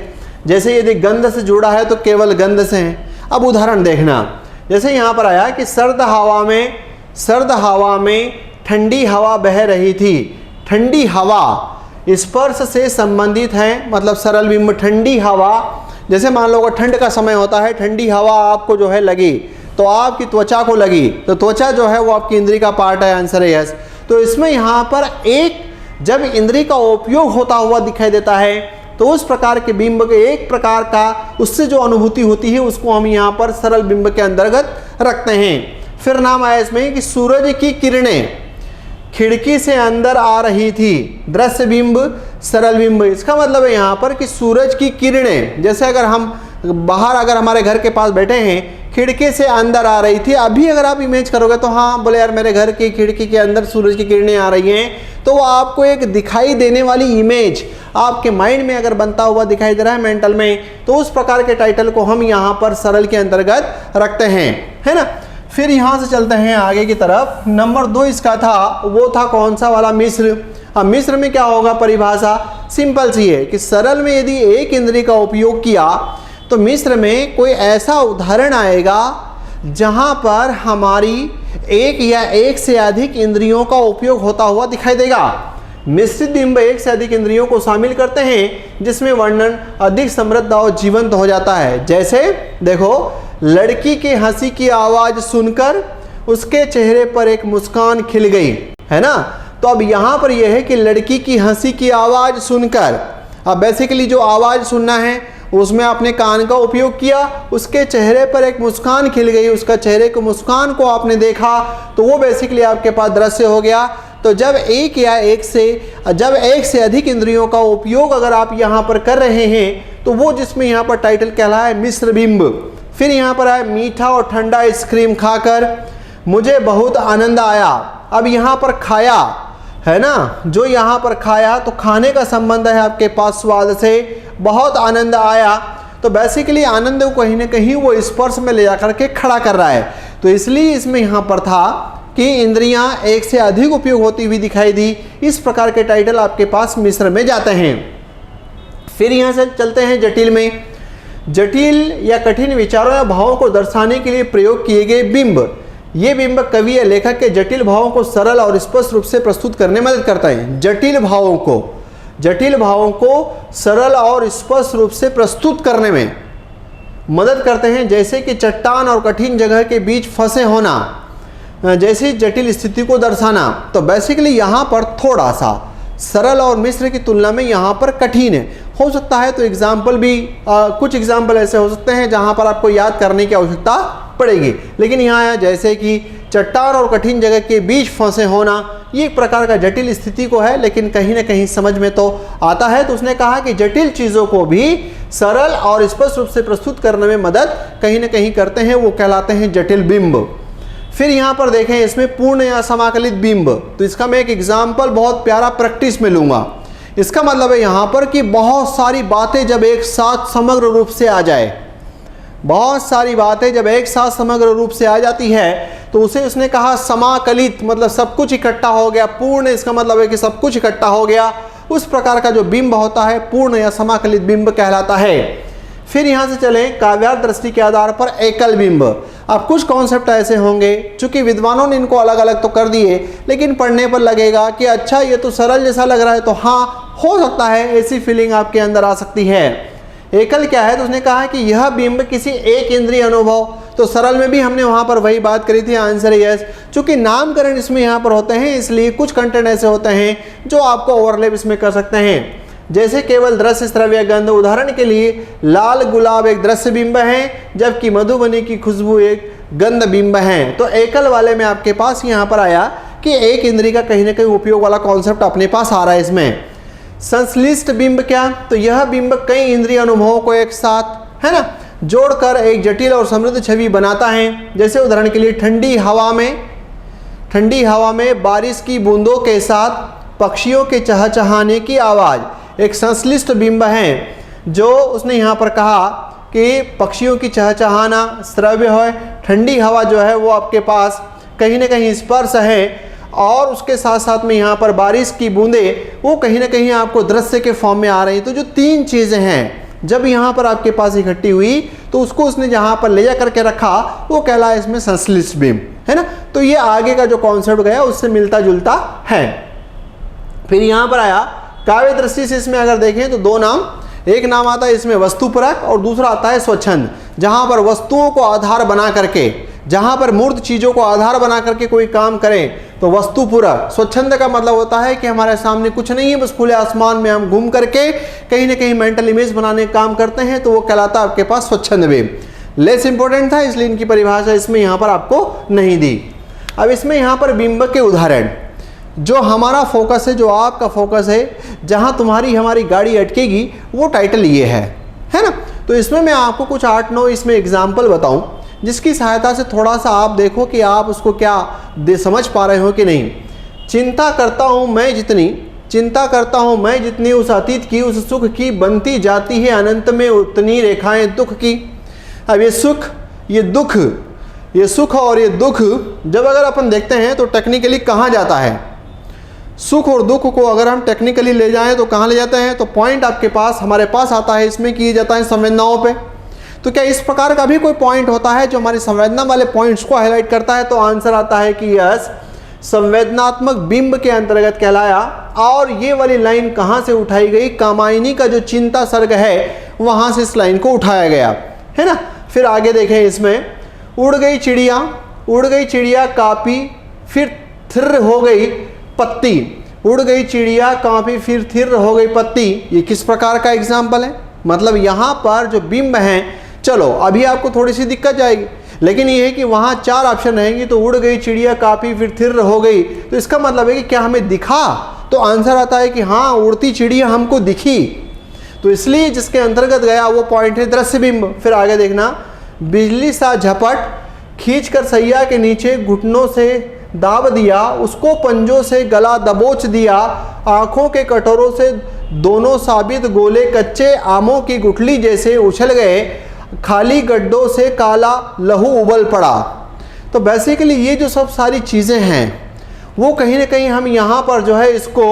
जैसे यदि गंध से जुड़ा है तो केवल गंध से है। अब उदाहरण देखना, जैसे यहाँ पर आया कि सर्द हवा में ठंडी हवा बह रही थी। ठंडी हवा स्पर्श से संबंधित है, मतलब सरल बिंब ठंडी हवा, जैसे मान लो ठंड का समय होता है, ठंडी हवा आपको जो है लगी तो आपकी त्वचा को लगी, तो त्वचा जो है वो आपकी इंद्रिय का पार्ट है, आंसर है यस। तो इसमें यहाँ पर एक जब इंद्रिय का उपयोग होता हुआ दिखाई देता है तो उस प्रकार के बिंब के एक प्रकार का उससे जो अनुभूति होती है उसको हम यहाँ पर सरल बिंब के अंतर्गत रखते हैं। फिर नाम आया इसमें कि सूरज की किरणें खिड़की से अंदर आ रही थी। दृश्य बिंब सरल बिंब, इसका मतलब है यहाँ पर कि सूरज की किरणें, जैसे अगर हम बाहर अगर हमारे घर के पास बैठे हैं, खिड़की से अंदर आ रही थी। अभी अगर आप इमेज करोगे तो हाँ बोले यार मेरे घर की खिड़की के अंदर सूरज की किरणें आ रही हैं, तो वो आपको एक दिखाई देने वाली इमेज आपके माइंड में अगर बनता हुआ दिखाई दे रहा है मेंटल में, तो उस प्रकार के टाइटल को हम यहाँ पर सरल के अंतर्गत रखते हैं, है ना। फिर यहाँ से चलते हैं आगे की तरफ। नंबर 2 इसका था, वो था कौन सा वाला, मिश्र। अब मिश्र में क्या होगा, परिभाषा सिंपल सी है कि सरल में यदि एक इंद्रिय का उपयोग किया तो मिश्र में कोई ऐसा उदाहरण आएगा जहां पर हमारी एक या एक से अधिक इंद्रियों का उपयोग होता हुआ दिखाई देगा। मिश्रित बिंब एक से अधिक इंद्रियों को शामिल करते हैं जिसमें वर्णन अधिक समृद्ध और जीवंत हो जाता है। जैसे देखो, लड़की के हंसी की आवाज सुनकर उसके चेहरे पर एक मुस्कान खिल गई, है ना। तो अब यहाँ पर यह है कि लड़की की हंसी की आवाज सुनकर, अब बेसिकली जो आवाज सुनना है उसमें आपने कान का उपयोग किया, उसके चेहरे पर एक मुस्कान खिल गई, उसका चेहरे को मुस्कान को आपने देखा, तो वो बेसिकली आपके पास दृश्य हो गया। तो जब एक से अधिक इंद्रियों का उपयोग अगर आप यहाँ पर कर रहे हैं तो वो जिसमें यहाँ पर टाइटल कहला है मिश्र बिंब। फिर यहाँ पर है मीठा और ठंडा आइसक्रीम खाकर मुझे बहुत आनंद आया। अब यहाँ पर खाया है ना, जो यहाँ पर खाया तो खाने का संबंध है आपके पास स्वाद से, बहुत आनंद आया, तो बेसिकली आनंद को कहीं ना कहीं वो स्पर्श में ले जाकर के खड़ा कर रहा है। तो इसलिए इसमें यहाँ पर था कि इंद्रियां एक से अधिक उपयोग होती हुई दिखाई दी। इस प्रकार के टाइटल आपके पास मिश्र में जाते हैं। फिर यहाँ से चलते हैं जटिल में। जटिल या कठिन विचारों या भावों को दर्शाने के लिए प्रयोग किए गए बिंब। ये बिंब कवि या लेखक के जटिल भावों को सरल और स्पष्ट रूप से प्रस्तुत करने में मदद करता है। जटिल भावों को सरल और स्पष्ट रूप से प्रस्तुत करने में मदद करते हैं। जैसे कि चट्टान और कठिन जगह के बीच फंसे होना, जैसी जटिल स्थिति को दर्शाना। तो बेसिकली यहाँ पर थोड़ा सा सरल और मिश्र की तुलना में यहाँ पर कठिन है, हो सकता है तो एग्जाम्पल भी कुछ एग्जाम्पल ऐसे हो सकते हैं जहाँ पर आपको याद करने की आवश्यकता पड़ेगी। लेकिन यहाँ है जैसे कि चट्टान और कठिन जगह के बीच फंसे होना, ये एक प्रकार का जटिल स्थिति को है, लेकिन कहीं ना कहीं समझ में तो आता है। तो उसने कहा कि जटिल चीज़ों को भी सरल और स्पष्ट रूप से प्रस्तुत करने में मदद कहीं ना कहीं करते हैं, वो कहलाते हैं जटिल बिंब। फिर यहाँ पर देखें इसमें पूर्ण या समाकलित बिंब। तो इसका मैं एक एग्जाम्पल बहुत प्यारा प्रैक्टिस में लूँगा। इसका मतलब है यहाँ पर कि बहुत सारी बातें जब एक साथ समग्र रूप से आ जाए, बहुत सारी बातें जब एक साथ समग्र रूप से आ जाती है तो उसे उसने कहा समाकलित, मतलब सब कुछ इकट्ठा हो गया। पूर्ण इसका मतलब है कि सब कुछ इकट्ठा हो गया। उस प्रकार का जो बिंब होता है पूर्ण या समाकलित बिंब कहलाता है। फिर यहाँ से चलें काव्यार्थ दृष्टि के आधार पर एकल बिंब। अब कुछ कॉन्सेप्ट ऐसे होंगे, चूंकि विद्वानों ने इनको अलग अलग तो कर दिए, लेकिन पढ़ने पर लगेगा कि अच्छा ये तो सरल जैसा लग रहा है, तो हाँ हो सकता है ऐसी फीलिंग आपके अंदर आ सकती है। एकल क्या है, तो उसने कहा कि यह बिंब किसी एक इंद्रिय अनुभव। तो सरल में भी हमने वहाँ पर वही बात करी थी, आंसर यस। चूंकि नामकरण इसमें यहाँ पर होते हैं इसलिए कुछ कंटेंट ऐसे होते हैं जो आपको ओवरलैप इसमें कर सकते हैं। जैसे केवल दृश्य श्रव्य गंध, उदाहरण के लिए लाल गुलाब एक दृश्य बिंब है जबकि मधुबनी की खुशबू एक गंध बिंब है। तो एकल वाले में आपके पास यहाँ पर आया कि एक इंद्रिय का कहीं ना कहीं उपयोग वाला कॉन्सेप्ट अपने पास आ रहा है इसमें। संश्लिष्ट बिंब क्या, तो यह बिंब कई इंद्रिय अनुभवों को एक साथ, है ना, जोड़कर एक जटिल और समृद्ध छवि बनाता है। जैसे उदाहरण के लिए ठंडी हवा में बारिश की बूंदों के साथ पक्षियों के चहचहाने की आवाज़ एक संश्लिष्ट बिंब है। जो उसने यहाँ पर कहा कि पक्षियों की चहचहाना श्रव्य है, ठंडी हवा जो है वो आपके पास कहीं ना कहीं स्पर्श है, और उसके साथ साथ में यहाँ पर बारिश की बूंदें वो कहीं ना कहीं आपको दृश्य के फॉर्म में आ रही। तो जो तीन चीज़ें हैं जब यहाँ पर आपके पास इकट्ठी हुई तो उसको उसने जहाँ पर ले जा करके रखा वो कहलाया इसमें संश्लिष्ट बिंब, है ना। तो ये आगे का जो कॉन्सेप्ट गया उससे मिलता जुलता है। फिर यहाँ पर आया काव्य दृष्टि से इसमें अगर देखें तो दो नाम, एक नाम आता है इसमें वस्तुपरक और दूसरा आता है स्वच्छंद। जहाँ पर वस्तुओं को आधार बना करके, जहाँ पर मूर्त चीज़ों को आधार बना करके कोई काम करें तो वस्तुपूरक। स्वच्छंद का मतलब होता है कि हमारे सामने कुछ नहीं है, बस खुले आसमान में हम घूम करके कहीं ना कहीं मेंटल इमेज बनाने का काम करते हैं, तो वो कहलाता है आपके पास स्वच्छंद बिंब। लेस इंपॉर्टेंट था इसलिए इनकी परिभाषा इसमें यहाँ पर आपको नहीं दी। अब इसमें यहाँ पर बिंब के उदाहरण, जो हमारा फोकस है, जो आपका फोकस है, जहाँ तुम्हारी हमारी गाड़ी अटकेगी, वो टाइटल ये है ना। तो इसमें मैं आपको कुछ 8-9 इसमें एग्जाम्पल बताऊँ जिसकी सहायता से थोड़ा सा आप देखो कि आप उसको क्या समझ पा रहे हो कि नहीं। चिंता करता हूँ मैं जितनी उस अतीत की, उस सुख की, बनती जाती है अनंत में उतनी रेखाएं दुख की। अब ये सुख, ये दुख, ये सुख और ये दुख जब अगर अपन देखते हैं तो टेक्निकली कहाँ जाता है, सुख और दुख को अगर हम टेक्निकली ले जाएं तो कहाँ ले जाते हैं, तो पॉइंट आपके पास हमारे पास आता है, इसमें किए जाता है संवेदनाओं पे। तो क्या इस प्रकार का भी कोई पॉइंट होता है जो हमारी संवेदना वाले पॉइंट्स को हाईलाइट करता है, तो आंसर आता है कि यस, संवेदनात्मक बिंब के अंतर्गत कहलाया। और ये वाली लाइन कहाँ से उठाई गई, कामायनी का जो चिंता सर्ग है वहाँ से इस लाइन को उठाया गया, है ना। फिर आगे देखें इसमें, उड़ गई चिड़िया कापी फिर थिर हो गई पत्ती। उड़ गई चिड़िया कापी फिर थिर हो गई पत्ती, ये किस प्रकार का एग्जाम्पल है। मतलब यहाँ पर जो बिंब हैं, चलो अभी आपको थोड़ी सी दिक्कत जाएगी, लेकिन ये है कि वहाँ 4 ऑप्शन रहेंगी। तो उड़ गई चिड़िया कापी फिर थिर हो गई, तो इसका मतलब है कि क्या हमें दिखा, तो आंसर आता है कि हाँ, उड़ती चिड़िया हमको दिखी। तो इसलिए जिसके अंतर्गत गया वो पॉइंट है दृश्य बिंब। फिर आगे देखना, बिजली सा झपट खींचकर सैया के नीचे घुटनों से दाब दिया, उसको पंजों से गला दबोच दिया, आंखों के कटोरों से दोनों साबित गोले कच्चे आमों की गुठली जैसे उछल गए, खाली गड्ढों से काला लहू उबल पड़ा। तो बेसिकली ये जो सब सारी चीज़ें हैं वो कहीं ना कहीं हम यहाँ पर जो है इसको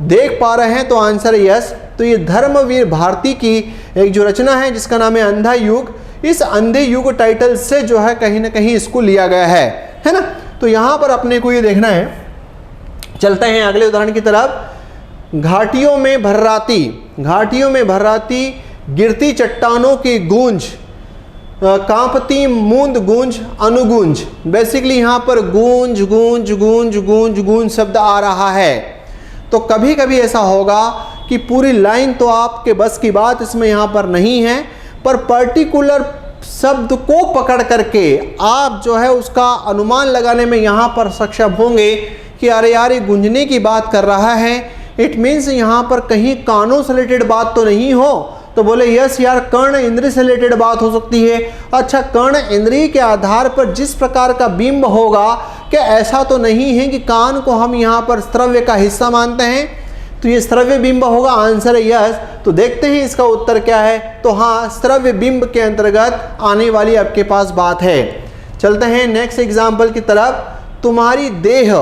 देख पा रहे हैं, तो आंसर यस। तो ये धर्मवीर भारती की एक जो रचना है जिसका नाम है अंधा युग, इस अंधे युग टाइटल से जो है कहीं ना कहीं इसको लिया गया है ना। तो यहाँ पर अपने को ये देखना है। चलते हैं अगले उदाहरण की तरफ। घाटियों में भर्राती गिरती चट्टानों की गूंज, कांपती मूंद गूंज अनुगूंज। बेसिकली यहाँ पर गूंज गूंज गूंज गूंज गूंज शब्द आ रहा है। तो कभी कभी ऐसा होगा कि पूरी लाइन तो आपके बस की बात इसमें यहाँ पर नहीं है, पर पर्टिकुलर शब्द को पकड़ करके आप जो है उसका अनुमान लगाने में यहाँ पर सक्षम होंगे कि अरे यार ये गूंजने की बात कर रहा है, इट मीन्स यहाँ पर कहीं कानों से रिलेटेड बात तो नहीं हो। तो बोले यस यार, कर्ण इंद्रिय से रिलेटेड बात हो सकती है। अच्छा, कर्ण इंद्रिय के आधार पर जिस प्रकार का बिंब होगा, क्या ऐसा तो नहीं है कि कान को हम यहाँ पर श्रव्य का हिस्सा मानते हैं, तो ये श्रव्य बिंब होगा। आंसर है यस। तो देखते हैं इसका उत्तर क्या है। तो हाँ, श्रव्य बिंब के अंतर्गत आने वाली आपके पास बात है। चलते हैं नेक्स्ट एग्जाम्पल की तरफ। तुम्हारी देह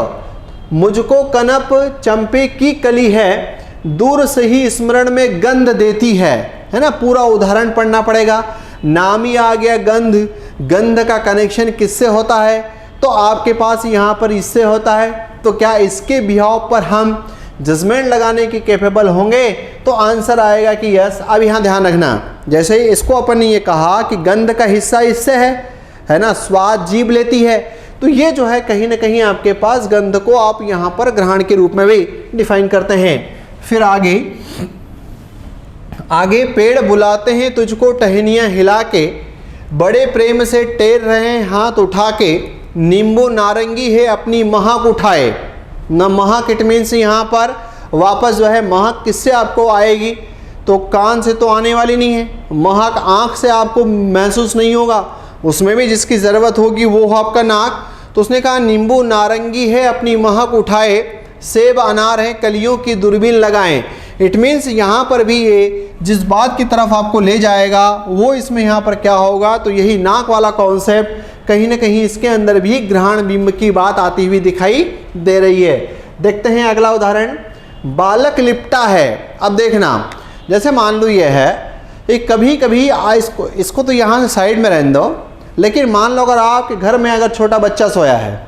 मुझको कनप चंपे की कली है, दूर से ही स्मरण में गंध देती है ना। पूरा उदाहरण पढ़ना पड़ेगा। नाम ही आ गया गंध, गंध का कनेक्शन किससे होता है, तो आपके पास यहाँ पर इससे होता है। तो क्या इसके बिहाव पर हम जजमेंट लगाने के कैपेबल होंगे, तो आंसर आएगा कि यस। अब यहाँ ध्यान रखना, जैसे इसको अपन ने ये कहा कि गंध का हिस्सा इससे है ना, स्वाद जीभ लेती है, तो ये जो है कहीं ना कहीं आपके पास गंध को आप यहाँ पर ग्रहण के रूप में भी डिफाइन करते हैं। फिर आगे पेड़ बुलाते हैं तुझको टहनियाँ हिला के, बड़े प्रेम से टेर रहे हैं हाथ उठा के, नींबू नारंगी है अपनी महक उठाए। न महक इट मीन्स यहाँ पर वापस जो है महक किससे आपको आएगी, तो कान से तो आने वाली नहीं है, महक आँख से आपको महसूस नहीं होगा, उसमें भी जिसकी ज़रूरत होगी वो हो आपका नाक। तो उसने कहा नींबू नारंगी है अपनी महक उठाए, सेब अनार है कलियों की दूरबीन लगाएं। इट मीन्स यहाँ पर भी ये जिस बात की तरफ आपको ले जाएगा वो इसमें यहाँ पर क्या होगा, तो यही नाक वाला कॉन्सेप्ट कहीं ना कहीं इसके अंदर भी ग्रहण बिंब की बात आती हुई दिखाई दे रही है। देखते हैं अगला उदाहरण, बालक लिपटा है। अब देखना, जैसे मान लो ये है, एक कभी कभी इसको तो यहाँ से साइड में रहने दो, लेकिन मान लो अगर आपके घर में अगर छोटा बच्चा सोया है,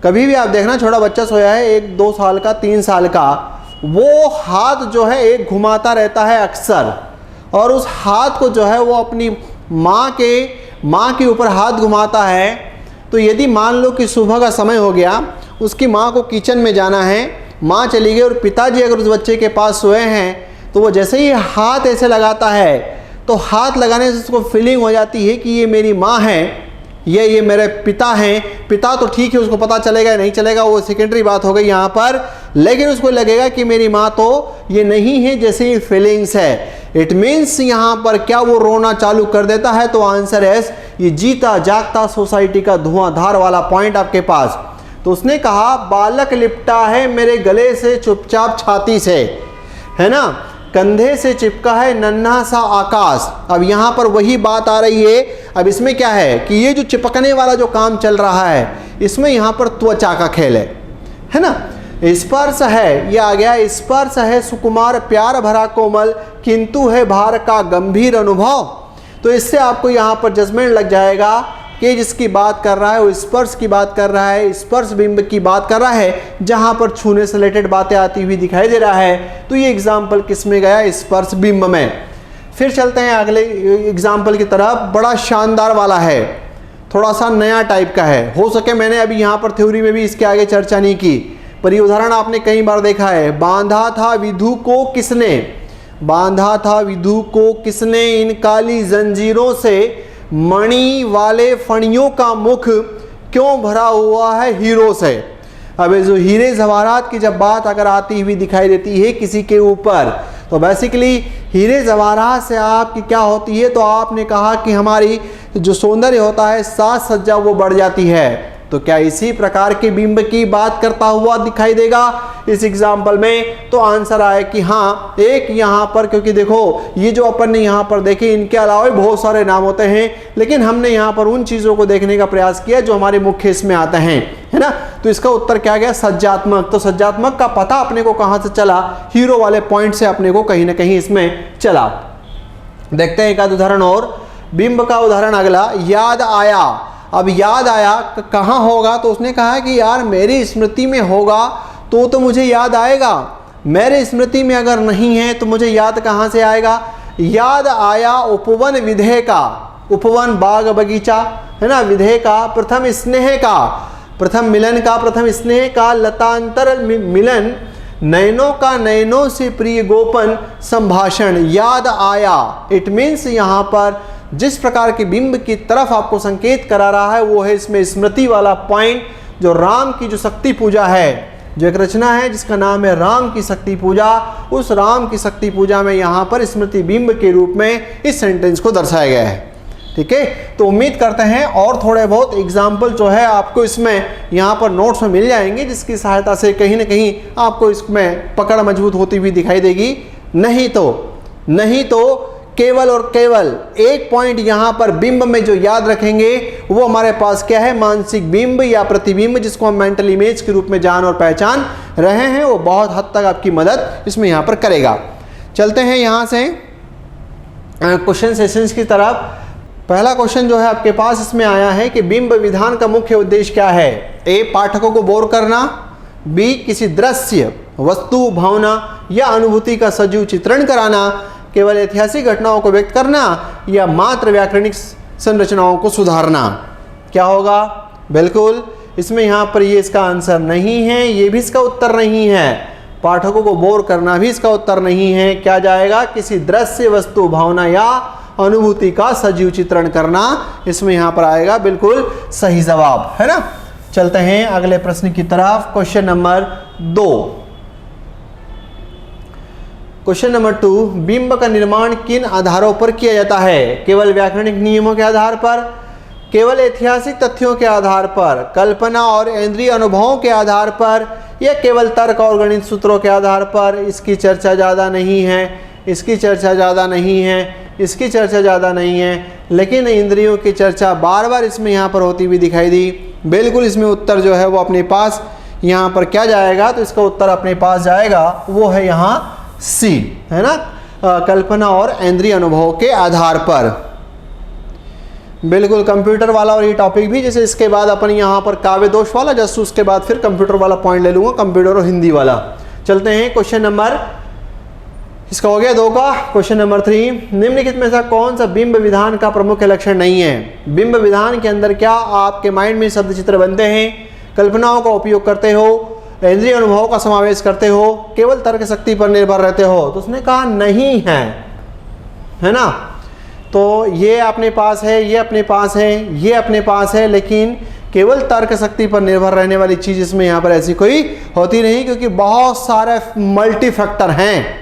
कभी भी आप देखना छोटा बच्चा सोया है 1-2 साल का 3 साल का, वो हाथ जो है एक घुमाता रहता है अक्सर, और उस हाथ को जो है वो अपनी माँ के ऊपर हाथ घुमाता है। तो यदि मान लो कि सुबह का समय हो गया, उसकी माँ को किचन में जाना है, माँ चली गई और पिताजी अगर उस बच्चे के पास सोए हैं, तो वो जैसे ही हाथ ऐसे लगाता है तो हाथ लगाने से उसको फीलिंग हो जाती है कि ये मेरी माँ है, ये मेरे पिता हैं। पिता तो ठीक है, उसको पता चलेगा नहीं चलेगा वो सेकेंडरी बात हो गई यहाँ पर, लेकिन उसको लगेगा कि मेरी माँ तो ये नहीं है, जैसे ये फीलिंग्स है। इट मीन्स यहाँ पर क्या वो रोना चालू कर देता है, तो आंसर है ये जीता जागता सोसाइटी का धुआंधार वाला पॉइंट आपके पास। तो उसने कहा बालक लिपटा है मेरे गले से चुपचाप छाती से, है ना, कंधे से चिपका है नन्हा सा आकाश। अब यहाँ पर वही बात आ रही है। अब इसमें क्या है कि ये जो चिपकने वाला जो काम चल रहा है, इसमें यहाँ पर त्वचा का खेल है ना। स्पर्श है, ये आ गया, स्पर्श है सुकुमार प्यार भरा कोमल, किंतु है भार का गंभीर अनुभव। तो इससे आपको यहाँ पर जजमेंट लग जाएगा कि जिसकी बात कर रहा है वो स्पर्श की बात कर रहा है, स्पर्श बिंब की बात कर रहा है, जहां पर छूने से रिलेटेड बातें आती हुई दिखाई दे रहा है। तो ये एग्जाम्पल किस में गया, स्पर्श बिंब में। फिर चलते हैं अगले एग्जाम्पल की तरफ, बड़ा शानदार वाला है, थोड़ा सा नया टाइप का है। हो सके मैंने अभी यहाँ पर थ्योरी में भी इसके आगे चर्चा नहीं की, पर ये उदाहरण आपने कई बार देखा है। बांधा था विधु को किसने, बांधा था विधु को किसने, इन काली जंजीरों से मणि वाले फणियों का मुख क्यों भरा हुआ है हीरो से। अब जो हीरे जवाहरात की जब बात अगर आती हुई दिखाई देती है किसी के ऊपर, तो बेसिकली हीरे जवाहरात से आपकी क्या होती है, तो आपने कहा कि हमारी जो सौंदर्य होता है, साज सज्जा वो बढ़ जाती है। तो क्या इसी प्रकार के बिंब की बात करता हुआ दिखाई देगा इस एग्जाम्पल में? तो आंसर आए कि हाँ, एक यहाँ पर, क्योंकि देखो ये जो अपन ने यहाँ पर देखे, इनके अलावा भी बहुत सारे नाम होते हैं, लेकिन हमने यहाँ पर उन चीज़ों को देखने का प्रयास किया जो हमारे मुख्य इसमें आते हैं, है ना। तो इसका उत्तर क्या गया, सज्जात्मक। तो सज्जात्मक का पता अपने को कहाँ से चला, हीरो वाले पॉइंट से अपने को कहीं ना कहीं इसमें चला। देखते हैं एक आध उदाहरण और, बिंब का उदाहरण अगला, याद आया। अब याद आया कहाँ होगा, तो उसने कहा कि यार मेरी स्मृति में होगा तो मुझे याद आएगा, मेरे स्मृति में अगर नहीं है तो मुझे याद कहाँ से आएगा। याद आया उपवन विधेय का, उपवन बाग बगीचा, है ना, विधेय का, प्रथम स्नेह का, प्रथम मिलन का, प्रथम स्नेह का, लतांतर मिलन, नयनों का नयनों से प्रिय गोपन संभाषण, याद आया। इट मीन्स यहाँ पर जिस प्रकार के बिंब की तरफ आपको संकेत करा रहा है वो है इसमें स्मृति वाला पॉइंट। जो राम की जो शक्ति पूजा है, जो एक रचना है जिसका नाम है राम की शक्ति पूजा, उस राम की शक्ति पूजा में यहाँ पर स्मृति बिंब के रूप में इस सेंटेंस को दर्शाया गया है। ठीक है, तो उम्मीद करते हैं और थोड़े बहुत एग्जाम्पल जो है आपको इसमें यहाँ पर नोट्स में मिल जाएंगे, जिसकी सहायता से कहीं ना कहीं आपको इसमें पकड़ मजबूत होती हुई दिखाई देगी। नहीं तो केवल और केवल एक पॉइंट यहाँ पर बिंब में जो याद रखेंगे वो हमारे पास क्या है, मानसिक बिंब या प्रतिबिंब, जिसको हम मेंटल इमेज के रूप में जान और पहचान रहे हैं, वो बहुत हद तक आपकी मदद इसमें यहाँ पर करेगा। चलते हैं यहाँ से क्वेश्चन सेशंस की तरफ। पहला क्वेश्चन जो है आपके पास इसमें आया है कि बिंब विधान का मुख्य उद्देश्य क्या है। ए, पाठकों को बोर करना, बी, किसी दृश्य, वस्तु, भावना या अनुभूति का सजीव चित्रण कराना, केवल ऐतिहासिक घटनाओं को व्यक्त करना, या मात्र व्याकरणिक संरचनाओं को सुधारना। क्या होगा, बिल्कुल इसमें यहाँ पर ये इसका आंसर नहीं है, ये भी इसका उत्तर नहीं है, पाठकों को बोर करना भी इसका उत्तर नहीं है। क्या जाएगा, किसी दृश्य, वस्तु, भावना या अनुभूति का सजीव चित्रण करना, इसमें यहाँ पर आएगा बिल्कुल सही जवाब, है ना। चलते हैं अगले प्रश्न की तरफ, क्वेश्चन नंबर 2। क्वेश्चन नंबर 2, बिंब का निर्माण किन आधारों पर किया जाता है? केवल व्याकरणिक नियमों के आधार पर, केवल ऐतिहासिक तथ्यों के आधार पर, कल्पना और इंद्रिय अनुभवों के आधार पर, या केवल तर्क और गणित सूत्रों के आधार पर? इसकी चर्चा ज़्यादा नहीं है, इसकी चर्चा ज़्यादा नहीं है, इसकी चर्चा ज़्यादा नहीं है, लेकिन इंद्रियों की चर्चा बार बार इसमें यहाँ पर होती हुई दिखाई दी। बिल्कुल इसमें उत्तर जो है वो अपने पास यहाँ पर क्या जाएगा? तो इसका उत्तर अपने पास जाएगा वो है यहाँ सी, है ना, कल्पना और इंद्रिय अनुभव के आधार पर। बिल्कुल कंप्यूटर वाला और ये टॉपिक भी, जैसे इसके बाद अपन यहाँ पर काव्य दोष वाला, जस्ट उसके बाद फिर कंप्यूटर वाला पॉइंट ले लूँगा, कंप्यूटर और हिंदी वाला। चलते हैं क्वेश्चन नंबर, इसका हो गया 2 का। क्वेश्चन नंबर 3, निम्नलिखित में से कौन सा बिंब विधान का प्रमुख लक्षण नहीं है? बिंब विधान के अंदर क्या आपके माइंड में शब्द चित्र बनते हैं, कल्पनाओं का उपयोग करते हो, इंद्रिय अनुभव का समावेश करते हो, केवल तर्क शक्ति पर निर्भर रहते हो? तो उसने कहा नहीं है ना। तो ये अपने पास है, ये अपने पास है, ये अपने पास है, लेकिन केवल तर्क शक्ति पर निर्भर रहने वाली चीज़ इसमें यहाँ पर ऐसी कोई होती नहीं, क्योंकि बहुत सारे मल्टी फैक्टर हैं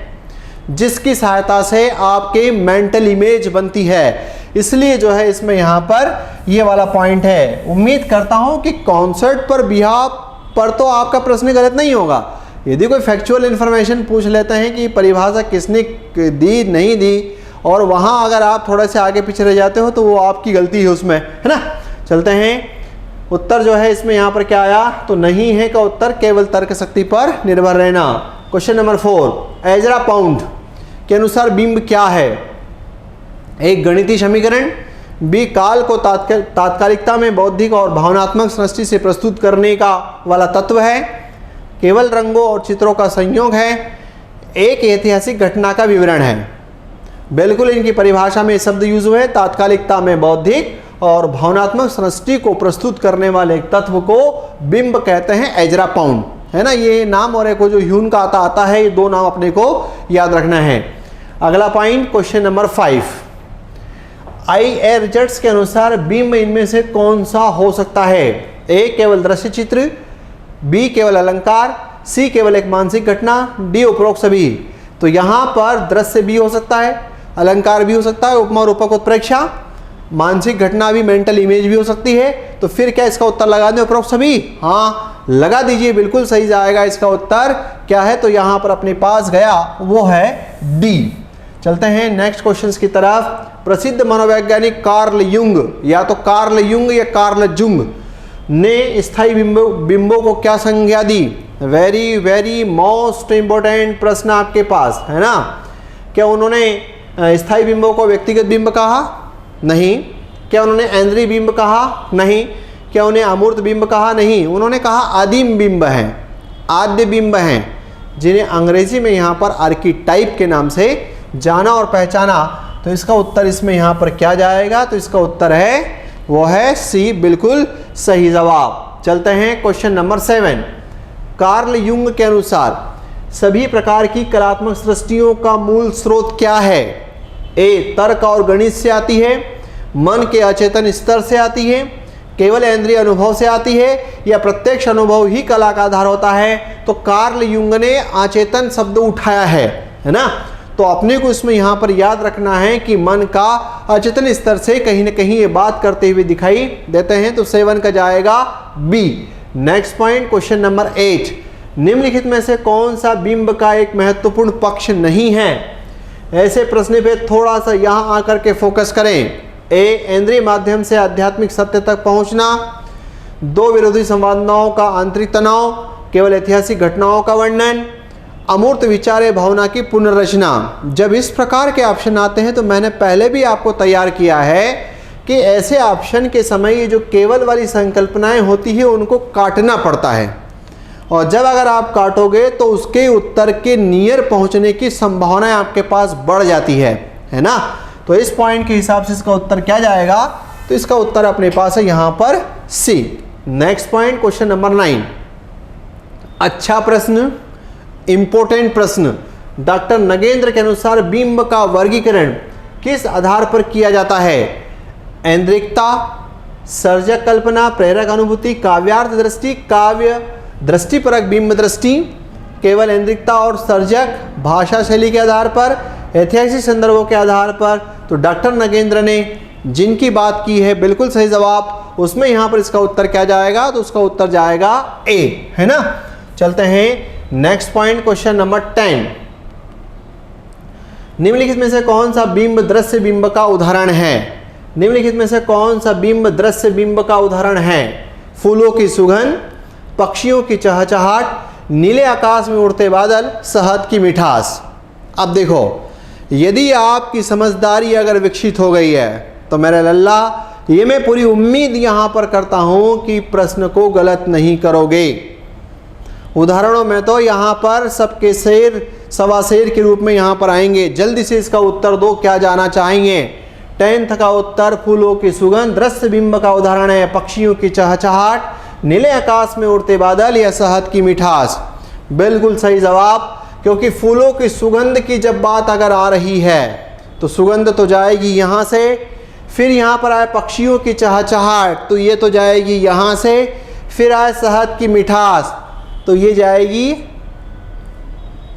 जिसकी सहायता से आपके मेंटल इमेज बनती है। इसलिए जो है इसमें यहाँ पर ये वाला पॉइंट है। उम्मीद करता हूँ कि कॉन्सेप्ट पर बिहाफ पर तो आपका प्रश्न गलत नहीं होगा। यदि कोई फैक्चुअल इन्फॉर्मेशन पूछ लेते हैं कि परिभाषा किसने दी नहीं दी, और वहाँ अगर आप थोड़ा से आगे पीछे रह जाते हो तो वो आपकी गलती है उसमें, है ना। चलते हैं, उत्तर जो है इसमें यहाँ पर क्या आया? तो नहीं है का उत्तर केवल तर्क शक्ति पर निर्भर रहना। क्वेश्चन नंबर 4, एजरा पाउंड के अनुसार बिंब क्या है? एक गणितीय समीकरण, बी काल को तात्कालिकता में बौद्धिक और भावनात्मक सृष्टि से प्रस्तुत करने का वाला तत्व है, केवल रंगों और चित्रों का संयोग है, एक ऐतिहासिक घटना का विवरण है। बिल्कुल इनकी परिभाषा में शब्द यूज हुए, तात्कालिकता में बौद्धिक और भावनात्मक सृष्टि को प्रस्तुत करने वाले एक तत्व को बिंब कहते हैं, एजरा पाउंड, है ना। ये नाम और एक जो ह्यून का आता है, ये 2 नाम अपने को याद रखना है। अगला पॉइंट, क्वेश्चन नंबर 5, आईएरजेट्स के अनुसार बिंब इनमें से कौन सा हो सकता है? ए केवल दृश्य चित्र, बी केवल अलंकार, सी केवल एक मानसिक घटना, डी उपरोक्त सभी। तो यहाँ पर दृश्य भी हो सकता है, अलंकार भी हो सकता है, उपमा रूपक उत्प्रेक्षा, मानसिक घटना भी, मेंटल इमेज भी हो सकती है। तो फिर क्या इसका उत्तर लगा दें उपरोक्त सभी? हाँ लगा दीजिए, बिल्कुल सही जाएगा। इसका उत्तर क्या है? तो यहाँ पर अपने पास गया वो है डी। चलते हैं नेक्स्ट क्वेश्चंस की तरफ। प्रसिद्ध मनोवैज्ञानिक कार्ल युंग, या तो कार्ल युंग या कार्ल जुंग, ने स्थायी बिंबों को क्या संज्ञा दी? वेरी वेरी मोस्ट इंपॉर्टेंट प्रश्न आपके पास, है ना। क्या उन्होंने स्थायी बिंबों को व्यक्तिगत बिंब कहा? नहीं। क्या उन्होंने इंद्रिय बिंब कहा? नहीं। क्या उन्हें अमूर्त बिंब कहा? नहीं। उन्होंने कहा आदिम बिंब हैं, आद्य बिंब हैं, जिन्हें अंग्रेजी में यहाँ पर आर्कीटाइप के नाम से जाना और पहचाना। तो इसका उत्तर इसमें यहाँ पर क्या जाएगा? तो इसका उत्तर है वो है सी, बिल्कुल सही जवाब। चलते हैं क्वेश्चन नंबर 7, कार्ल युंग के अनुसार सभी प्रकार की कलात्मक सृष्टियों का मूल स्रोत क्या है? ए तर्क और गणित से आती है, मन के अचेतन स्तर से आती है, केवल इंद्रिय अनुभव से आती है, या प्रत्यक्ष अनुभव ही कला का आधार होता है? तो कार्ल युंग ने अचेतन शब्द उठाया है ना। तो अपने को इसमें यहाँ पर याद रखना है कि मन का अचेतन स्तर से कहीं ना कहीं ये बात करते हुए दिखाई देते हैं। तो 7 का जाएगा B. Next point, question number 8, निम्नलिखित में से कौन सा बिंब का एक महत्वपूर्ण पक्ष नहीं है? ऐसे प्रश्न पे थोड़ा सा यहाँ आकर के फोकस करें। ए इंद्रिय माध्यम से आध्यात्मिक सत्य तक पहुँचना, 2 विरोधी संवादनाओं का आंतरिक तनाव, केवल ऐतिहासिक घटनाओं का वर्णन, अमूर्त विचार भावना की पुनर्रचना। जब इस प्रकार के ऑप्शन आते हैं तो मैंने पहले भी आपको तैयार किया है कि ऐसे ऑप्शन के समय ये जो केवल वाली संकल्पनाएं होती है उनको काटना पड़ता है, और जब अगर आप काटोगे तो उसके उत्तर के नियर पहुंचने की संभावना आपके पास बढ़ जाती है ना। तो इस पॉइंट के हिसाब से इसका उत्तर क्या जाएगा? तो इसका उत्तर अपने पास है यहाँ पर सी। नेक्स्ट पॉइंट, क्वेश्चन नंबर 9, अच्छा प्रश्न, इंपॉर्टेंट प्रश्न। डॉक्टर नगेंद्र के अनुसार बिंब का वर्गीकरण किस आधार पर किया जाता है? ऐन्द्रिकता, सर्जक कल्पना, प्रेरक अनुभूति, काव्यार्थ दृष्टि, काव्य दृष्टिपरक बिंब दृष्टि, केवल इंद्रिकता और सर्जक, भाषा शैली के आधार पर, ऐतिहासिक संदर्भों के आधार पर। तो डॉक्टर नगेंद्र ने जिनकी बात की है बिल्कुल सही जवाब, उसमें यहाँ पर इसका उत्तर क्या जाएगा, तो उसका उत्तर जाएगा ए, है ना। चलते हैं नेक्स्ट पॉइंट, क्वेश्चन नंबर 10। निम्नलिखित में से कौन सा बिंब दृश्य बिंब का उदाहरण है? निम्नलिखित में से कौन सा बिंब दृश्य बिंब का उदाहरण है? फूलों की सुगंध, पक्षियों की चहचहाट, नीले आकाश में उड़ते बादल, शहद की मिठास। अब देखो, यदि आपकी समझदारी अगर विकसित हो गई है तो मेरे लल्ला, ये मैं पूरी उम्मीद यहाँ पर करता हूँ कि प्रश्न को गलत नहीं करोगे। उदाहरणों में तो यहाँ पर सबके शेर सवा शेर के रूप में यहाँ पर आएंगे। जल्दी से इसका उत्तर दो, क्या जाना चाहेंगे? 10th का उत्तर फूलों की सुगंध दृश्य बिंब का उदाहरण है, पक्षियों की चहचहाट, नीले आकाश में उड़ते बादल या शहद की मिठास। बिल्कुल सही जवाब, क्योंकि फूलों की सुगंध की जब बात अगर आ रही है तो सुगंध तो जाएगी यहाँ से, फिर यहाँ पर आए पक्षियों की चहचहाट तो ये तो जाएगी यहाँ से, फिर आए शहद की मिठास तो ये जाएगी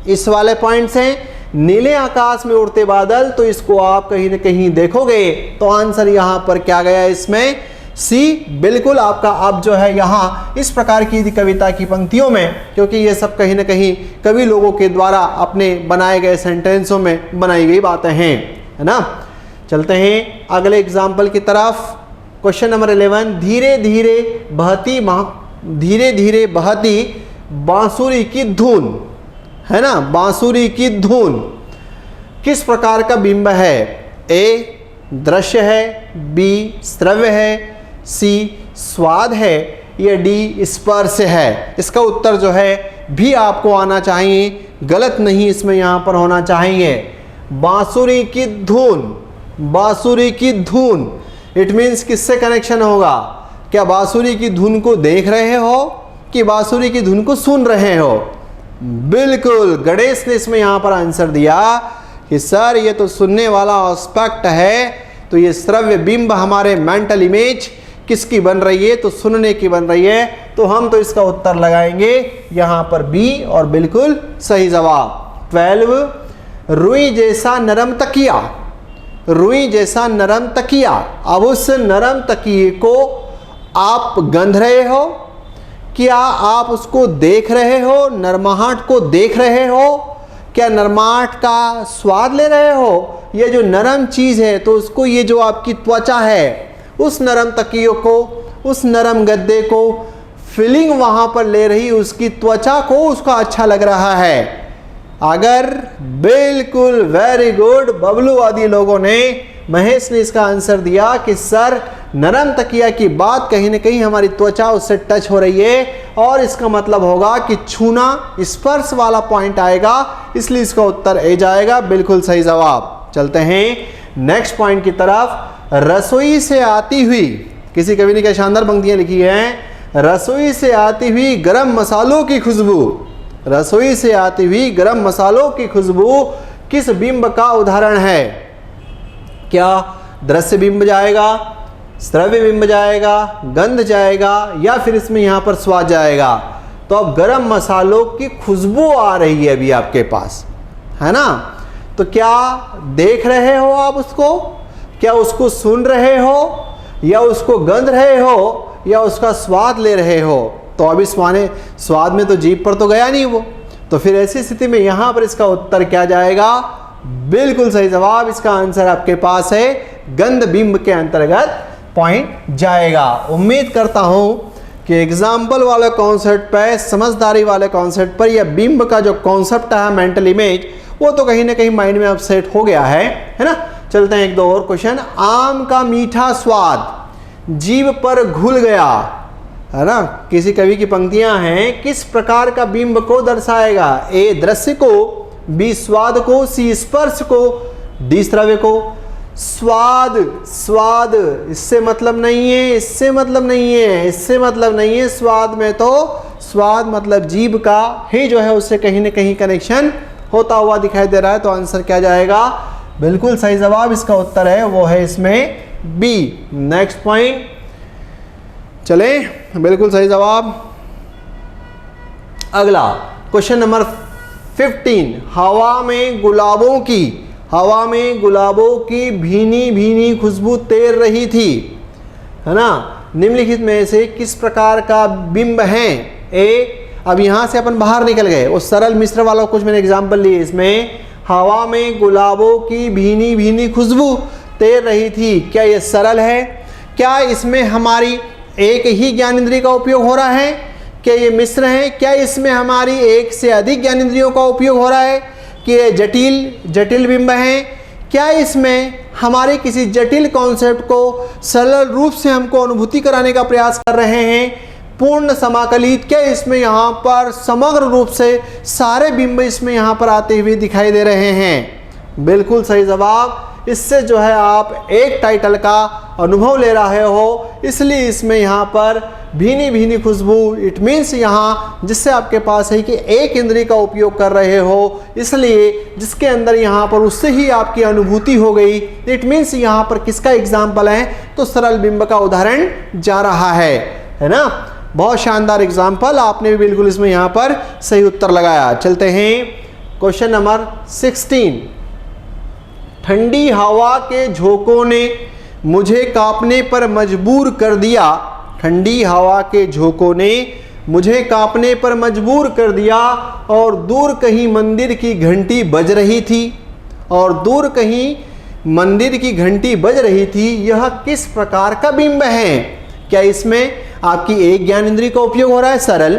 इस वाले पॉइंट से। नीले आकाश में उड़ते बादल तो इसको आप कहीं ना कहीं देखोगे तो आंसर यहाँ पर क्या गया इसमें? सी। बिल्कुल आपका अब जो है यहाँ इस प्रकार की कविता की पंक्तियों में, क्योंकि ये सब कहीं ना कहीं कवि लोगों के द्वारा अपने बनाए गए सेंटेंसों में बनाई गई बातें हैं, है ना। चलते हैं अगले एग्जाम्पल की तरफ। Question number 11। धीरे धीरे बहती बांसुरी की धुन, है ना, बांसुरी की धुन किस प्रकार का बिंब है? ए दृश्य है, बी श्रव्य है, सी स्वाद है, या डी स्पर्श है? इसका उत्तर जो है भी आपको आना चाहिए, गलत नहीं इसमें यहाँ पर होना चाहिए। बांसुरी की धुन, बांसुरी की धुन, इट मीन्स किससे कनेक्शन होगा? क्या बांसुरी की धुन को देख रहे हो कि बांसुरी की धुन को सुन रहे हो? बिल्कुल, गणेश ने इसमें यहाँ पर आंसर दिया कि सर ये तो सुनने वाला एस्पेक्ट है, तो ये श्रव्य बिंब हमारे मेंटल इमेज किसकी बन रही है? तो सुनने की बन रही है। तो हम तो इसका उत्तर लगाएंगे यहाँ पर बी, और बिल्कुल सही जवाब। 12। रुई जैसा नरम तकिया, रुई जैसा नरम तकिया। अब उस नरम तकिए को आप गंध रहे हो, क्या आप उसको देख रहे हो? नरमाहट को देख रहे हो? क्या नरमाहट का स्वाद ले रहे हो? ये जो नरम चीज़ है तो उसको, ये जो आपकी त्वचा है, उस नरम तकियों को, उस नरम गद्दे को फीलिंग वहाँ पर ले रही, उसकी त्वचा को उसका अच्छा लग रहा है। अगर बिल्कुल वेरी गुड, बबलू आदि लोगों ने, महेश ने इसका आंसर दिया कि सर नरम तकिया की बात कहीं ना कहीं हमारी त्वचा उससे टच हो रही है, और इसका मतलब होगा कि छूना, स्पर्श वाला पॉइंट आएगा, इसलिए इसका उत्तर ए जाएगा। बिल्कुल सही जवाब। चलते हैं नेक्स्ट पॉइंट की तरफ। रसोई से आती हुई, किसी कवि ने क्या शानदार पंक्तियां लिखी हैं। रसोई से आती हुई गरम मसालों की खुशबू, रसोई से आती हुई गरम मसालों की खुशबू किस बिंब का उदाहरण है? क्या दृश्य बिंब जाएगा, श्रव्य बिंब जाएगा, गंध जाएगा, या फिर इसमें यहाँ पर स्वाद जाएगा? तो अब गरम मसालों की खुशबू आ रही है अभी आपके पास, है ना। तो क्या देख रहे हो आप उसको, क्या उसको सुन रहे हो, या उसको गंध रहे हो, या उसका स्वाद ले रहे हो? तो अब इस माने स्वाद में तो जीभ पर तो गया नहीं वो, तो फिर ऐसी स्थिति में यहाँ पर इसका उत्तर क्या जाएगा? बिल्कुल सही जवाब। इसका आंसर आपके पास है गंध बिंब के अंतर्गत पॉइंट जाएगा। उम्मीद करता हूं कि एग्जाम्पल वाले कॉन्सेप्ट पर, समझदारी वाले कॉन्सेप्ट पर, यह बिंब का जो कॉन्सेप्ट है मेंटल इमेज, वो तो कहीं ना कहीं माइंड में अब सेट हो गया है ना। चलते हैं एक दो और क्वेश्चन। आम का मीठा स्वाद जीभ पर घुल गया, है ना। किसी कवि की पंक्तियां हैं, किस प्रकार का बिंब को दर्शाएगा? ए दृश्य को, बी स्वाद को, सी स्पर्श को, डी श्रव्य को। स्वाद, स्वाद इससे मतलब नहीं है, इससे मतलब नहीं है, इससे मतलब नहीं है। स्वाद में तो स्वाद मतलब जीभ का ही जो है उससे कहीं ना कहीं कनेक्शन होता हुआ दिखाई दे रहा है। तो आंसर क्या जाएगा? बिल्कुल सही जवाब इसका उत्तर है वो है इसमें बी। नेक्स्ट पॉइंट चले, बिल्कुल सही जवाब। अगला क्वेश्चन नंबर 15, हवा में गुलाबों की भीनी भीनी खुशबू तैर रही थी, है ना। निम्नलिखित में से किस प्रकार का बिंब है? ए, अब यहां से अपन बाहर निकल गए, वो सरल मिश्र वाला कुछ मैंने एग्जांपल लिए। इसमें हवा में गुलाबों की भीनी भीनी खुशबू तैर रही थी, क्या ये सरल है? क्या इसमें हमारी एक ही ज्ञानेंद्रिय का उपयोग हो रहा है? क्या ये मिश्र है? क्या इसमें हमारी एक से अधिक ज्ञानेंद्रियों का उपयोग हो रहा है? कि ये जटिल बिंब है? क्या इसमें हमारे किसी जटिल कॉन्सेप्ट को सरल रूप से हमको अनुभूति कराने का प्रयास कर रहे हैं? पूर्ण समाकलित, क्या इसमें यहाँ पर समग्र रूप से सारे बिंब इसमें यहाँ पर आते हुए दिखाई दे रहे हैं? बिल्कुल सही जवाब। इससे जो है आप एक टाइटल का अनुभव ले रहे हो, इसलिए इसमें यहाँ पर भीनी भीनी खुशबू, इट मीन्स यहाँ जिससे आपके पास है कि एक इंद्रिय का उपयोग कर रहे हो, इसलिए जिसके अंदर यहाँ पर उससे ही आपकी अनुभूति हो गई। इट मीन्स यहाँ पर किसका एग्जाम्पल है? तो सरल बिंब का उदाहरण जा रहा है ना। बहुत शानदार एग्जाम्पल, आपने भी बिल्कुल इसमें यहाँ पर सही उत्तर लगाया। चलते हैं क्वेश्चन नंबर 16, ठंडी हवा के झोंकों ने मुझे कांपने पर मजबूर कर दिया। ठंडी हवा के झोंकों ने मुझे कांपने पर मजबूर कर दिया, और दूर कहीं मंदिर की घंटी बज रही थी, यह किस प्रकार का बिंब है? क्या इसमें आपकी एक ज्ञानेंद्रिय का उपयोग हो रहा है? सरल।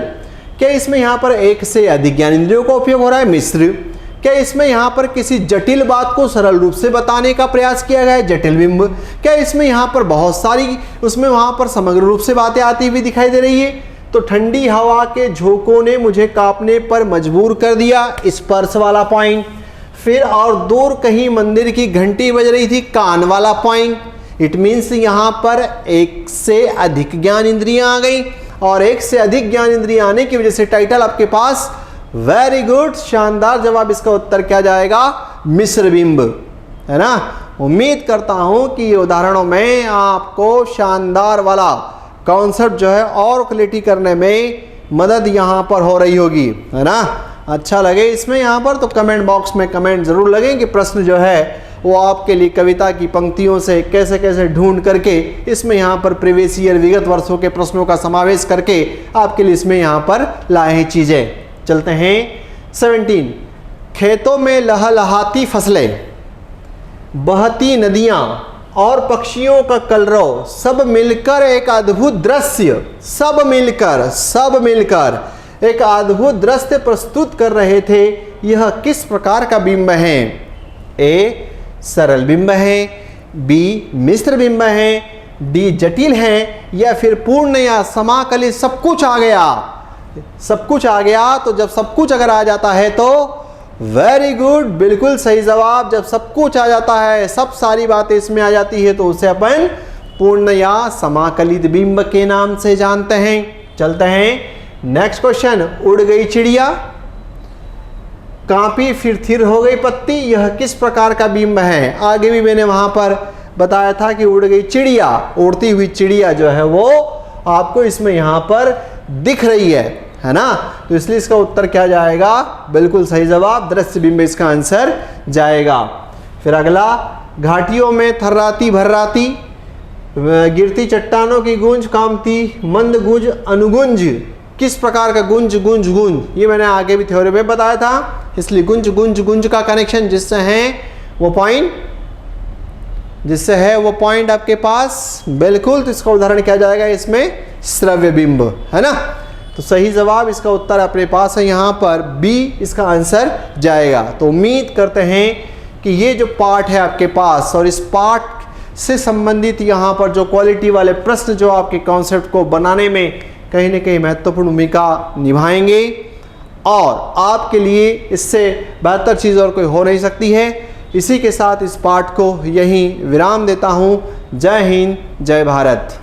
क्या इसमें यहाँ पर एक से अधिक ज्ञानेंद्रियों का उपयोग हो रहा है? मिश्र। क्या इसमें यहाँ पर किसी जटिल बात को सरल रूप से बताने का प्रयास किया गया है? जटिल बिंब। क्या इसमें यहाँ पर बहुत सारी उसमें वहाँ पर समग्र रूप से बातें आती हुई दिखाई दे रही है? तो ठंडी हवा के झोंकों ने मुझे कांपने पर मजबूर कर दिया, स्पर्श वाला पॉइंट। फिर और दूर कहीं मंदिर की घंटी बज रही थी, कान वाला पॉइंट। इट मीन्स यहाँ पर एक से अधिक ज्ञान इंद्रियां आ गई, और एक से अधिक ज्ञान इंद्रियां आने की वजह से टाइटल आपके पास वेरी गुड, शानदार जवाब। इसका उत्तर क्या जाएगा? मिश्र बिंब, है ना। उम्मीद करता हूं कि ये उदाहरणों में आपको शानदार वाला कॉन्सेप्ट जो है और क्लियरिटी करने में मदद यहाँ पर हो रही होगी, है ना। अच्छा लगे इसमें यहाँ पर तो कमेंट बॉक्स में कमेंट जरूर लगें कि प्रश्न जो है वो आपके लिए कविता की पंक्तियों से कैसे कैसे ढूंढ करके इसमें यहाँ पर प्रीवियस ईयर विगत वर्षों के प्रश्नों का समावेश करके आपके लिए इसमें यहाँ पर लाए हैं चीज़ें। चलते हैं 17, खेतों में लहलहाती फसलें, बहती नदियाँ और पक्षियों का कलरव सब मिलकर एक अद्भुत दृश्य, सब मिलकर एक अद्भुत दृश्य प्रस्तुत कर रहे थे। यह किस प्रकार का बिंब है? ए, सरल बिंब है, बी, मिश्र बिंब है, डी, जटिल है, या फिर पूर्ण या समाकलित सब कुछ आ गया। तो जब सब कुछ अगर आ जाता है तो वेरी गुड, बिल्कुल सही जवाब। जब सब कुछ आ जाता है, सब सारी बातें इसमें आ जाती है, तो उसे अपन पूर्ण या समाकलित बिंब के नाम से जानते हैं। चलते हैं नेक्स्ट क्वेश्चन, उड़ गई चिड़िया, कांपी फिर थिर हो गई पत्ती, यह किस प्रकार का बिंब है? आगे भी मैंने वहां पर बताया था कि उड़ गई चिड़िया, उड़ती हुई चिड़िया जो है वो आपको इसमें यहाँ पर दिख रही है ना। तो इसलिए इसका उत्तर क्या जाएगा? बिल्कुल सही जवाब, दृश्य बिंब इसका आंसर जाएगा। फिर अगला, घाटियों में थर्राती भर्राती, गिरती चट्टानों की गूंज, कांपती मंद गूंज, अनुगुंज, किस प्रकार का गुंज? ये मैंने आगे भी थ्योरी में बताया था। इसलिए गुंज का कनेक्शन जिससे है वो पॉइंट आपके पास, बिल्कुल। तो इसका उदाहरण क्या जाएगा इसमें? श्रव्य बिंब, है ना। तो सही जवाब इसका उत्तर अपने पास है यहाँ पर बी, इसका आंसर जाएगा। तो उम्मीद करते हैं कि ये जो पार्ट है आपके पास और इस पार्ट से संबंधित यहाँ पर जो क्वालिटी वाले प्रश्न जो आपके कॉन्सेप्ट को बनाने में कहीं ना कहीं महत्वपूर्ण भूमिका निभाएंगे, और आपके लिए इससे बेहतर चीज़ और कोई हो नहीं सकती है। इसी के साथ इस पाठ को यहीं विराम देता हूँ। जय हिंद, जय भारत।